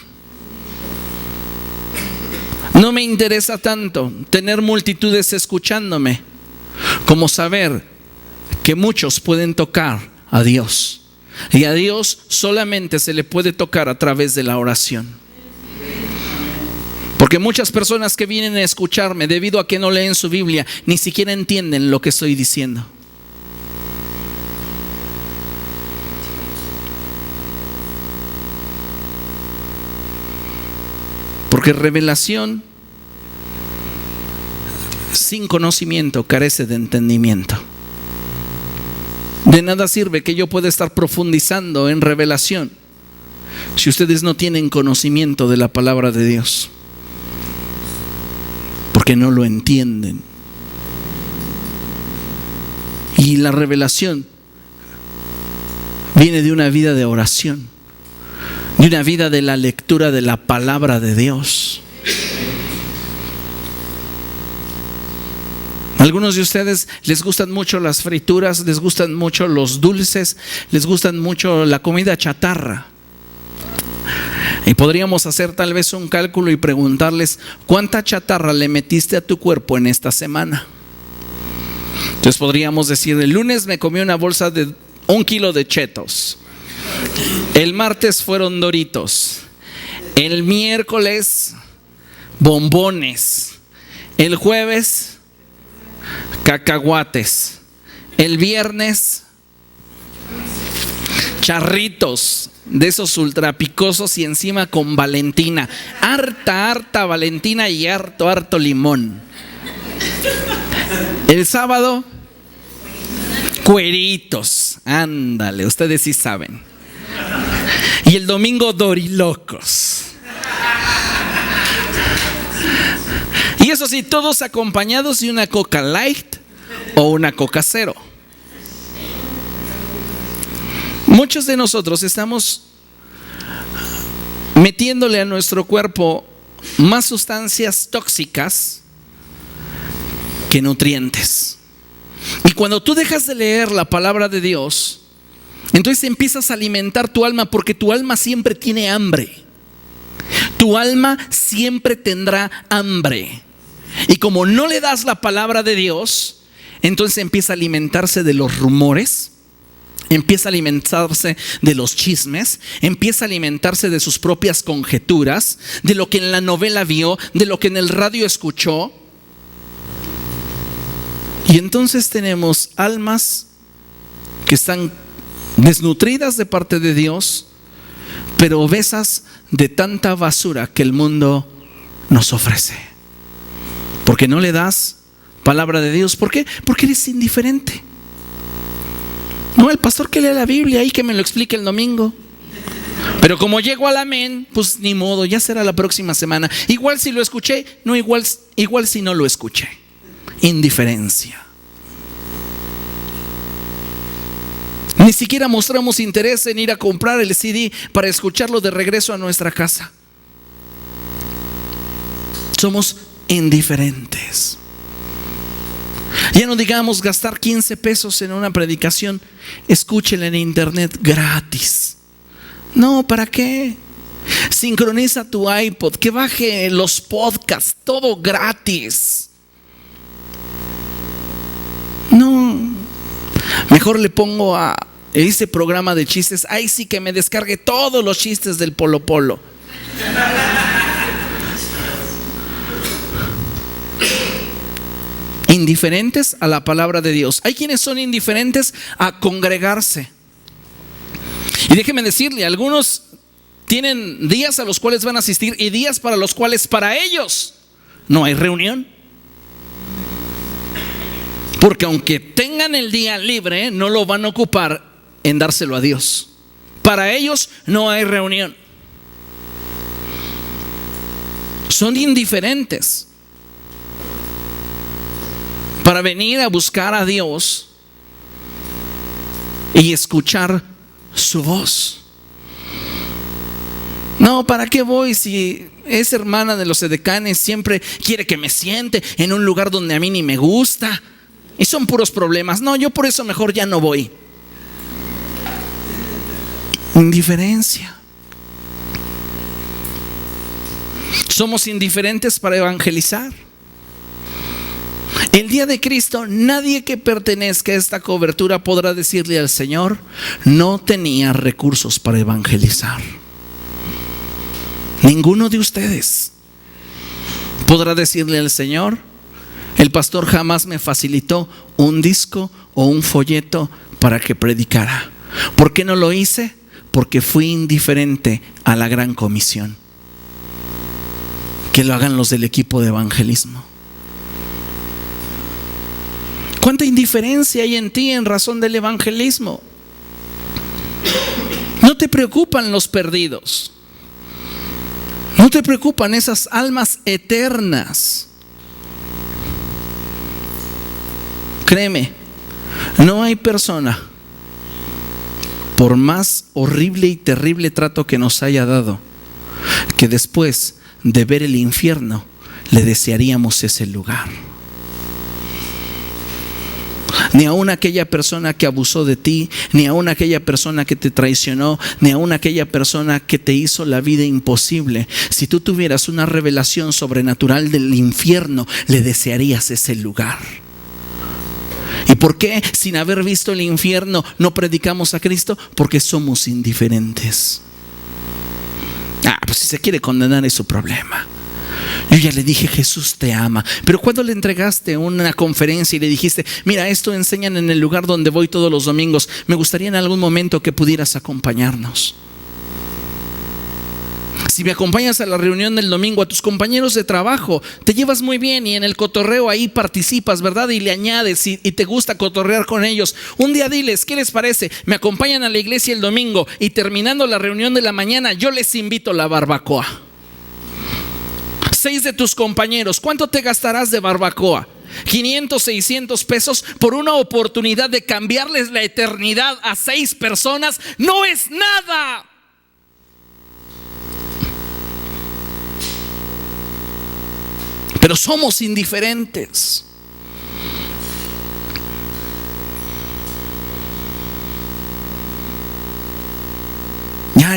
No me interesa tanto tener multitudes escuchándome como saber que muchos pueden tocar a Dios. Y a Dios solamente se le puede tocar a través de la oración. Porque muchas personas que vienen a escucharme, debido a que no leen su Biblia, ni siquiera entienden lo que estoy diciendo. Porque revelación sin conocimiento carece de entendimiento. De nada sirve que yo pueda estar profundizando en revelación si ustedes no tienen conocimiento de la palabra de Dios, porque no lo entienden. Y la revelación viene de una vida de oración, de una vida de la lectura de la palabra de Dios. Algunos de ustedes les gustan mucho las frituras, les gustan mucho los dulces, les gustan mucho la comida chatarra. Y podríamos hacer tal vez un cálculo y preguntarles: ¿cuánta chatarra le metiste a tu cuerpo en esta semana? Entonces podríamos decir, el lunes me comí una bolsa de 1 kilo de Cheetos. El martes fueron Doritos. El miércoles, bombones. El jueves, cacahuates. El viernes, charritos de esos ultra picosos y encima con Valentina. Harta Valentina y harto limón. El sábado, cueritos. Ándale, ustedes sí saben. Y el domingo, dorilocos. Y eso sí, todos acompañados de una Coca Light o una Coca Cero. Muchos de nosotros estamos metiéndole a nuestro cuerpo más sustancias tóxicas que nutrientes. Y cuando tú dejas de leer la palabra de Dios, entonces empiezas a alimentar tu alma, porque tu alma siempre tiene hambre. Tu alma siempre tendrá hambre. Y como no le das la palabra de Dios, entonces empieza a alimentarse de los rumores, empieza a alimentarse de los chismes, empieza a alimentarse de sus propias conjeturas, de lo que en la novela vio, de lo que en el radio escuchó. Y entonces tenemos almas que están desnutridas de parte de Dios, pero obesas de tanta basura que el mundo nos ofrece. Porque no le das palabra de Dios. ¿Por qué? Porque eres indiferente. No, el pastor que lee la Biblia y que me lo explique el domingo. Pero como llego al amén, pues ni modo, ya será la próxima semana. Igual si lo escuché, no igual si no lo escuché. Indiferencia. Ni siquiera mostramos interés en ir a comprar el CD para escucharlo de regreso a nuestra casa. Somos indiferentes. Ya no digamos gastar 15 pesos en una predicación. Escúchela en internet gratis. No, ¿para qué? Sincroniza tu iPod, que baje los podcasts, todo gratis. No, mejor le pongo a ese programa de chistes. Ahí sí que me descargue todos los chistes del Polo Polo. Indiferentes a la palabra de Dios. Hay quienes son indiferentes a congregarse. Y déjeme decirle, algunos tienen días a los cuales van a asistir y días para los cuales para ellos no hay reunión. Porque aunque tengan el día libre, no lo van a ocupar en dárselo a Dios. Para ellos no hay reunión. Son indiferentes para venir a buscar a Dios y escuchar su voz. No, ¿para qué voy si esa hermana de los edecanes siempre quiere que me siente en un lugar donde a mí ni me gusta? Y son puros problemas. No, yo por eso mejor ya no voy. Indiferencia. Somos indiferentes para evangelizar. El día de Cristo, nadie que pertenezca a esta cobertura podrá decirle al Señor: no tenía recursos para evangelizar. Ninguno de ustedes podrá decirle al Señor: el pastor jamás me facilitó un disco o un folleto para que predicara. ¿Por qué no lo hice? Porque fui indiferente a la gran comisión. Que lo hagan los del equipo de evangelismo. ¿Cuánta indiferencia hay en ti en razón del evangelismo? No te preocupan los perdidos. No te preocupan esas almas eternas. Créeme, no hay persona, por más horrible y terrible trato que nos haya dado, que después de ver el infierno le desearíamos ese lugar. Ni aun aquella persona que abusó de ti, ni aun aquella persona que te traicionó, ni aun aquella persona que te hizo la vida imposible. Si tú tuvieras una revelación sobrenatural del infierno, le desearías ese lugar. ¿Y por qué sin haber visto el infierno no predicamos a Cristo? Porque somos indiferentes. Pues si se quiere condenar es su problema. Yo ya le dije, Jesús te ama. Pero cuando le entregaste una conferencia y le dijiste, mira, esto enseñan en el lugar donde voy todos los domingos, me gustaría en algún momento que pudieras acompañarnos. Si me acompañas a la reunión del domingo, a tus compañeros de trabajo, te llevas muy bien y en el cotorreo ahí participas, ¿verdad? Y le añades y te gusta cotorrear con ellos. Un día diles, ¿qué les parece? Me acompañan a la iglesia el domingo y terminando la reunión de la mañana, yo les invito a la barbacoa. 6 de tus compañeros, ¿cuánto te gastarás de barbacoa? 500, 600 pesos por una oportunidad de cambiarles la eternidad a 6 personas. No es nada. Pero somos indiferentes.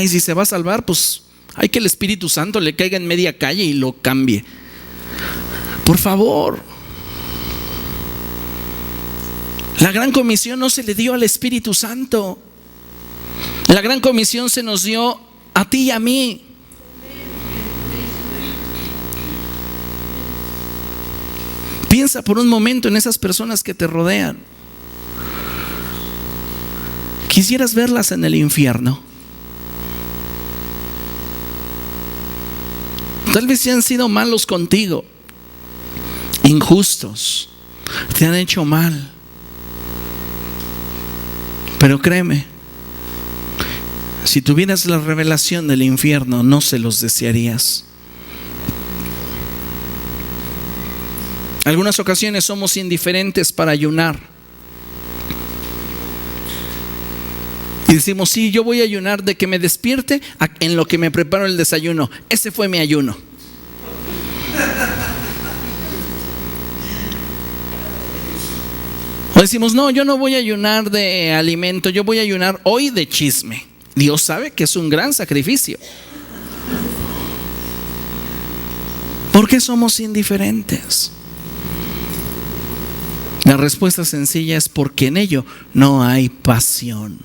Y si se va a salvar, pues hay que el Espíritu Santo le caiga en media calle y lo cambie. Por favor. La gran comisión no se le dio al Espíritu Santo. La gran comisión se nos dio a ti y a mí. Piensa por un momento en esas personas que te rodean. ¿Quisieras verlas en el infierno? Tal vez han sido malos contigo, injustos, te han hecho mal. Pero créeme, si tuvieras la revelación del infierno, no se los desearías. Algunas ocasiones somos indiferentes para ayunar. Y decimos, sí, yo voy a ayunar de que me despierte en lo que me preparo el desayuno. Ese fue mi ayuno. O decimos, no, yo no voy a ayunar de alimento, yo voy a ayunar hoy de chisme. Dios sabe que es un gran sacrificio. ¿Por qué somos indiferentes? La respuesta sencilla es porque en ello no hay pasión.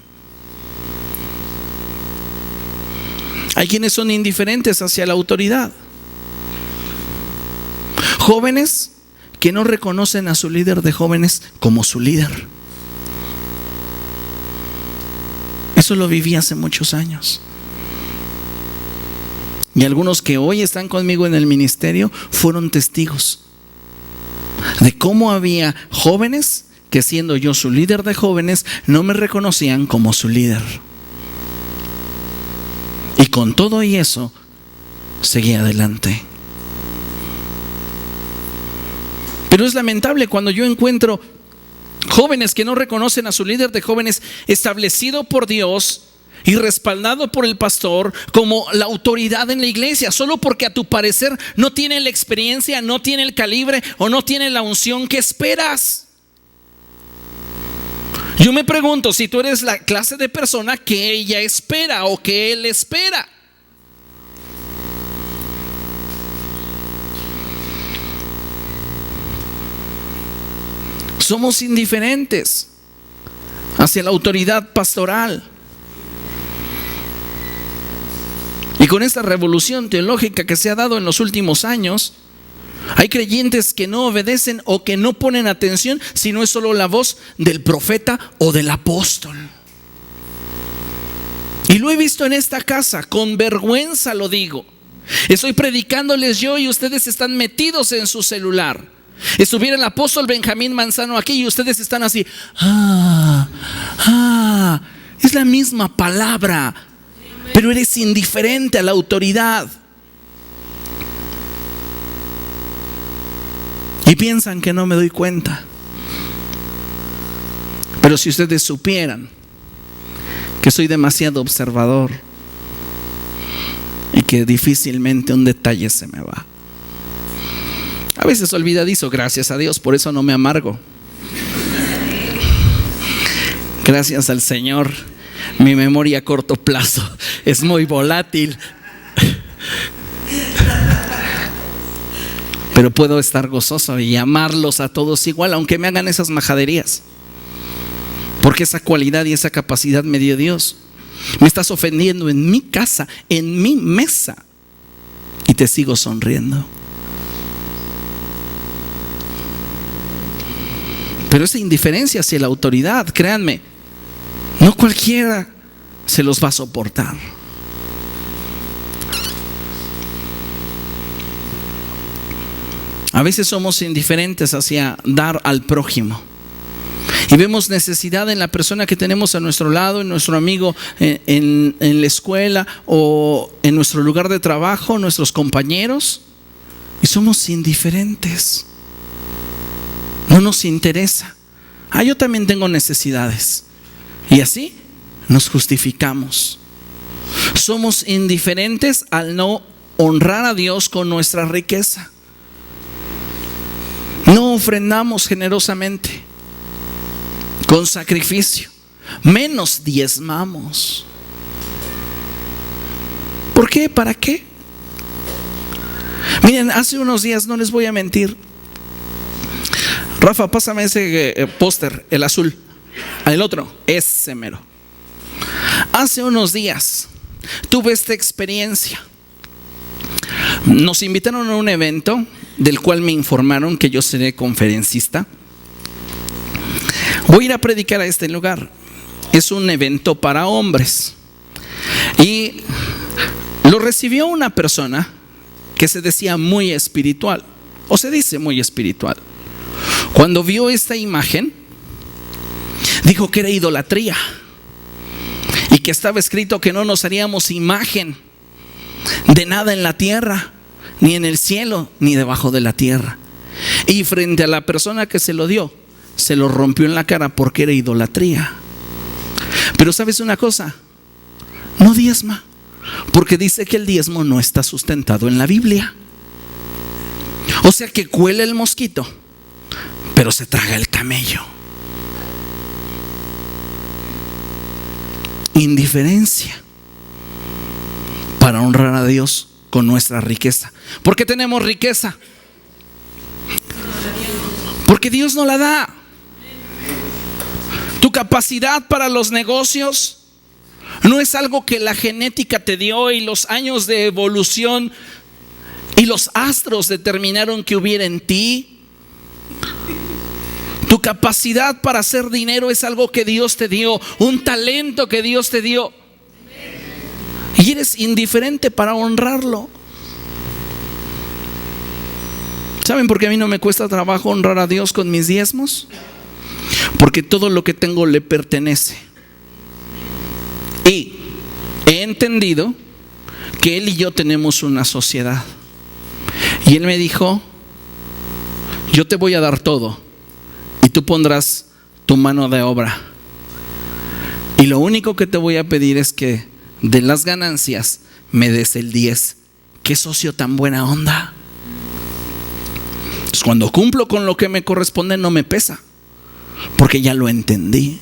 Hay quienes son indiferentes hacia la autoridad. Jóvenes que no reconocen a su líder de jóvenes como su líder. Eso lo viví hace muchos años. Y algunos que hoy están conmigo en el ministerio fueron testigos de cómo había jóvenes que, siendo yo su líder de jóvenes, no me reconocían como su líder. Y con todo y eso, seguí adelante. Pero es lamentable cuando yo encuentro jóvenes que no reconocen a su líder de jóvenes establecido por Dios y respaldado por el pastor como la autoridad en la iglesia, solo porque a tu parecer no tiene la experiencia, no tiene el calibre o no tiene la unción que esperas. Yo me pregunto si tú eres la clase de persona que ella espera o que él espera. Somos indiferentes hacia la autoridad pastoral. Y con esta revolución teológica que se ha dado en los últimos años, hay creyentes que no obedecen o que no ponen atención si no es solo la voz del profeta o del apóstol. Y lo he visto en esta casa, con vergüenza lo digo. Estoy predicándoles yo y ustedes están metidos en su celular. Estuviera el apóstol Benjamín Manzano aquí y ustedes están así. Es la misma palabra, pero eres indiferente a la autoridad. Y piensan que no me doy cuenta. Pero si ustedes supieran que soy demasiado observador y que difícilmente un detalle se me va. A veces olvidadizo, gracias a Dios, por eso no me amargo. Gracias al Señor, mi memoria a corto plazo es muy volátil. Pero puedo estar gozoso y amarlos a todos igual, aunque me hagan esas majaderías. porque esa cualidad y esa capacidad me dio Dios. Me estás ofendiendo en mi casa, en mi mesa, y te sigo sonriendo. Pero esa indiferencia hacia la autoridad, créanme, no cualquiera se los va a soportar. A veces somos indiferentes hacia dar al prójimo y vemos necesidad en la persona que tenemos a nuestro lado, en nuestro amigo en la escuela o en nuestro lugar de trabajo, nuestros compañeros, y somos indiferentes. No nos interesa. Yo también tengo necesidades. Y así nos justificamos. Somos indiferentes al no honrar a Dios con nuestra riqueza. No ofrendamos generosamente, con sacrificio, menos diezmamos. ¿Por qué? ¿Para qué? Miren, hace unos días, no les voy a mentir, Rafa, pásame ese póster, el azul. El otro, ese mero. Hace unos días tuve esta experiencia. Nos invitaron a un evento del cual me informaron que yo seré conferencista. Voy a ir a predicar a este lugar. Es un evento para hombres. Y lo recibió una persona que se decía muy espiritual, o se dice muy espiritual. Cuando vio esta imagen, dijo que era idolatría y que estaba escrito que no nos haríamos imagen de nada en la tierra, ni en el cielo, ni debajo de la tierra. Y frente a la persona que se lo dio, se lo rompió en la cara porque era idolatría. Pero ¿sabes una cosa? No diezma, porque dice que el diezmo no está sustentado en la Biblia. O sea que cuela el mosquito, pero se traga el camello. Indiferencia para honrar a Dios con nuestra riqueza. ¿Por qué tenemos riqueza? Porque Dios nos la da. Tu capacidad para los negocios no es algo que la genética te dio y los años de evolución y los astros determinaron que hubiera en ti. Tu capacidad para hacer dinero es algo que Dios te dio, un talento que Dios te dio. Y eres indiferente para honrarlo. ¿Saben por qué a mí no me cuesta trabajo honrar a Dios con mis diezmos? Porque todo lo que tengo le pertenece. Y he entendido que Él y yo tenemos una sociedad. Y Él me dijo: yo te voy a dar todo y tú pondrás tu mano de obra. Y lo único que te voy a pedir es que de las ganancias me des el 10. ¿Qué socio tan buena onda? Pues cuando cumplo con lo que me corresponde no me pesa, porque ya lo entendí.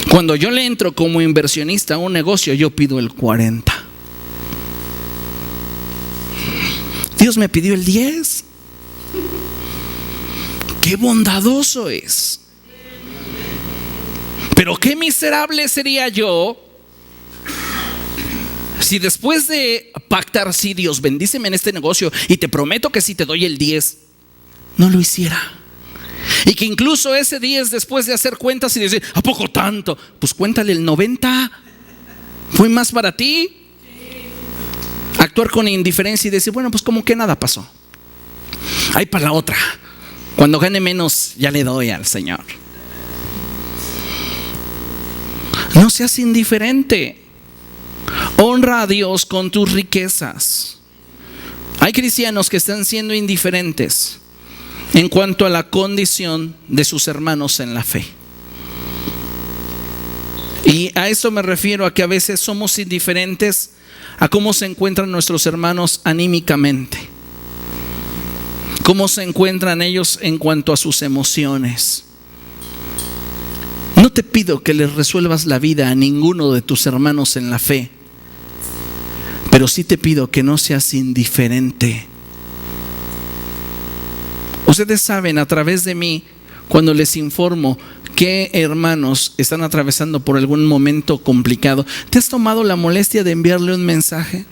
Cuando yo le entro como inversionista a un negocio, yo pido el 40. Dios me pidió el 10. Qué bondadoso es. Pero qué miserable sería yo si después de pactar, sí, Dios, bendíceme en este negocio y te prometo que si te doy el 10, no lo hiciera. Y que incluso ese 10, después de hacer cuentas y decir, ¿a poco tanto? Pues cuéntale el 90. ¿Fue más para ti? Actuar con indiferencia y decir, bueno, pues como que nada pasó. Ahí para la otra. Cuando gane menos, ya le doy al Señor. No seas indiferente. Honra a Dios con tus riquezas. Hay cristianos que están siendo indiferentes en cuanto a la condición de sus hermanos en la fe. Y a esto me refiero, a que a veces somos indiferentes a cómo se encuentran nuestros hermanos anímicamente, cómo se encuentran ellos en cuanto a sus emociones. No te pido que les resuelvas la vida a ninguno de tus hermanos en la fe, pero sí te pido que no seas indiferente. Ustedes saben, a través de mí, cuando les informo qué hermanos están atravesando por algún momento complicado? ¿Te has tomado la molestia de enviarle un mensaje?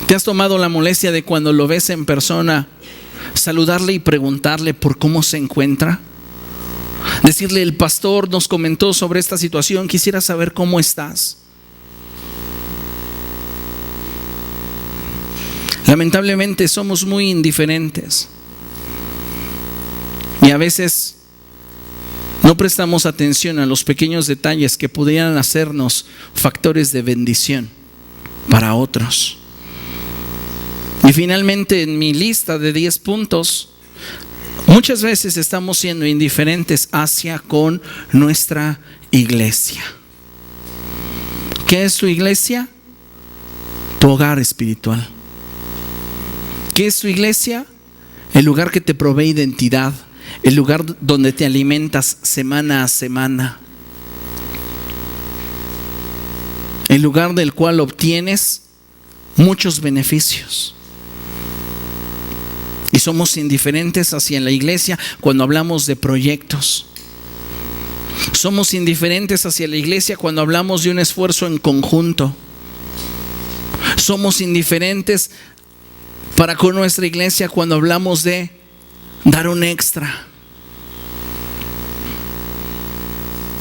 ¿Te has tomado la molestia de cuando lo ves en persona saludarle y preguntarle por cómo se encuentra? Decirle: el pastor nos comentó sobre esta situación, quisiera saber cómo estás. Lamentablemente somos muy indiferentes y a veces no prestamos atención a los pequeños detalles que pudieran hacernos factores de bendición para otros. Y finalmente, en mi lista de 10 puntos, muchas veces estamos siendo indiferentes hacia con nuestra iglesia. ¿Qué es tu iglesia? Tu hogar espiritual. ¿Qué es tu iglesia? El lugar que te provee identidad, el lugar donde te alimentas semana a semana, el lugar del cual obtienes muchos beneficios. Y somos indiferentes hacia la iglesia cuando hablamos de proyectos. Somos indiferentes hacia la iglesia cuando hablamos de un esfuerzo en conjunto. Somos indiferentes para con nuestra iglesia cuando hablamos de dar un extra.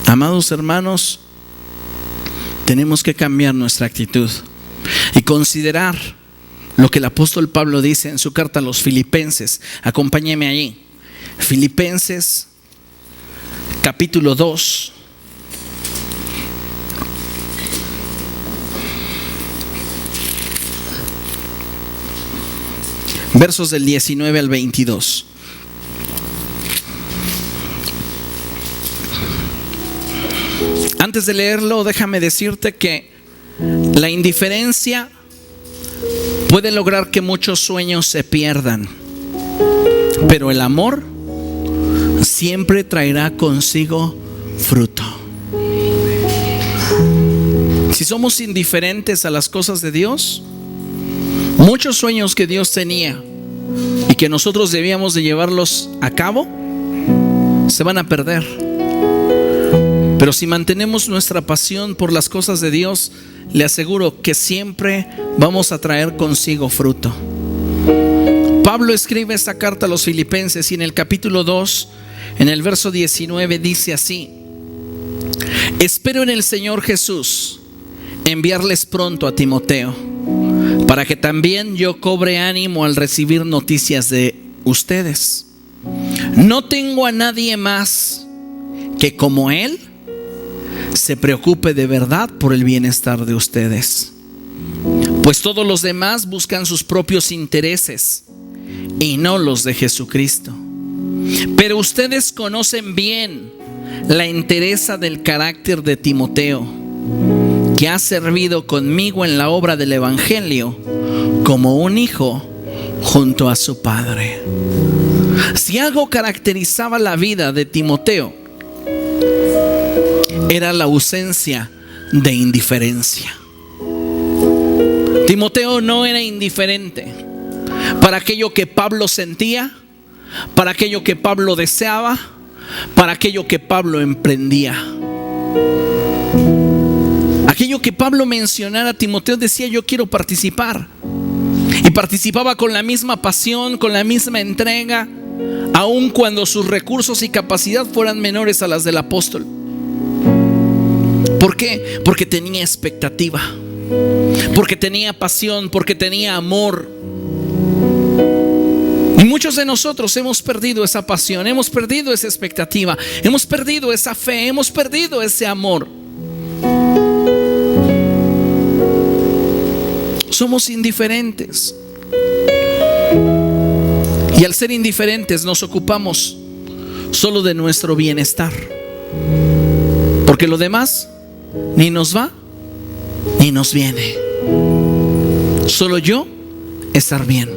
Amados hermanos, tenemos que cambiar nuestra actitud y considerar lo que el apóstol Pablo dice en su carta a los Filipenses. Acompáñeme allí. Filipenses capítulo 2. Versos del 19 al 22. Antes de leerlo, déjame decirte que la indiferencia puede lograr que muchos sueños se pierdan, pero el amor siempre traerá consigo fruto. Si somos indiferentes a las cosas de Dios, muchos sueños que Dios tenía y que nosotros debíamos de llevarlos a cabo se van a perder. Pero si mantenemos nuestra pasión por las cosas de Dios, le aseguro que siempre vamos a traer consigo fruto. Pablo escribe esta carta a los Filipenses y en el capítulo 2, en el verso 19 dice así: espero en el Señor Jesús enviarles pronto a Timoteo, para que también yo cobre ánimo al recibir noticias de ustedes. No tengo a nadie más que como él se preocupe de verdad por el bienestar de ustedes, pues todos los demás buscan sus propios intereses y no los de Jesucristo. Pero ustedes conocen bien la entereza del carácter de Timoteo, que ha servido conmigo en la obra del evangelio como un hijo junto a su padre. Si algo caracterizaba la vida de Timoteo, era la ausencia de indiferencia. Timoteo no era indiferente para aquello que Pablo sentía, para aquello que Pablo deseaba, para aquello que Pablo emprendía. Aquello que Pablo mencionara, Timoteo decía: yo quiero participar. Y participaba con la misma pasión, con la misma entrega, aun cuando sus recursos y capacidad fueran menores a las del apóstol. ¿Por qué? Porque tenía expectativa, porque tenía pasión, porque tenía amor. Y muchos de nosotros hemos perdido esa pasión, hemos perdido esa expectativa, hemos perdido esa fe, hemos perdido ese amor. Somos indiferentes. Y al ser indiferentes nos ocupamos solo de nuestro bienestar, porque lo demás ni nos va ni nos viene. Solo yo estar bien.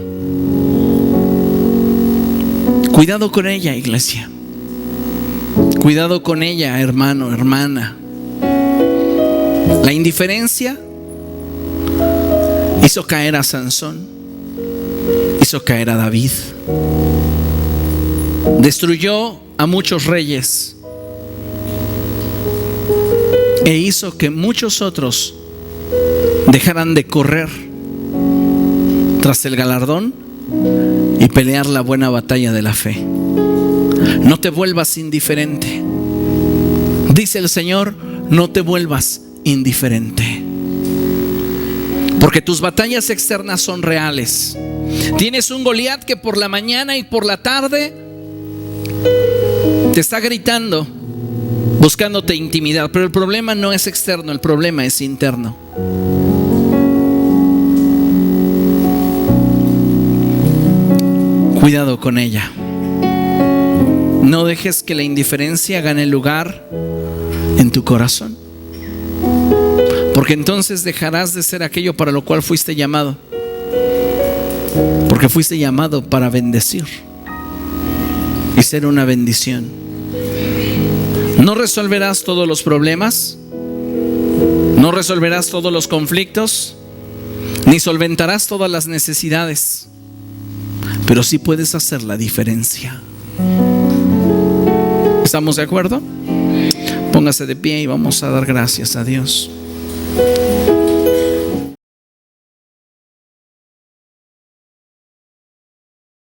Cuidado con ella, iglesia. Cuidado con ella, hermano, hermana. La indiferencia hizo caer a Sansón, hizo caer a David, destruyó a muchos reyes e hizo que muchos otros dejaran de correr tras el galardón y pelear la buena batalla de la fe. No te vuelvas indiferente. Dice el Señor, no te vuelvas indiferente. Porque tus batallas externas son reales. Tienes un Goliat que por la mañana y por la tarde te está gritando, buscándote intimidad. Pero el problema no es externo, el problema es interno. Cuidado con ella. No dejes que la indiferencia gane lugar en tu corazón, porque entonces dejarás de ser aquello para lo cual fuiste llamado. Porque fuiste llamado para bendecir y ser una bendición. No resolverás todos los problemas, no resolverás todos los conflictos, ni solventarás todas las necesidades, pero sí puedes hacer la diferencia. ¿Estamos de acuerdo? Póngase de pie y vamos a dar gracias a Dios.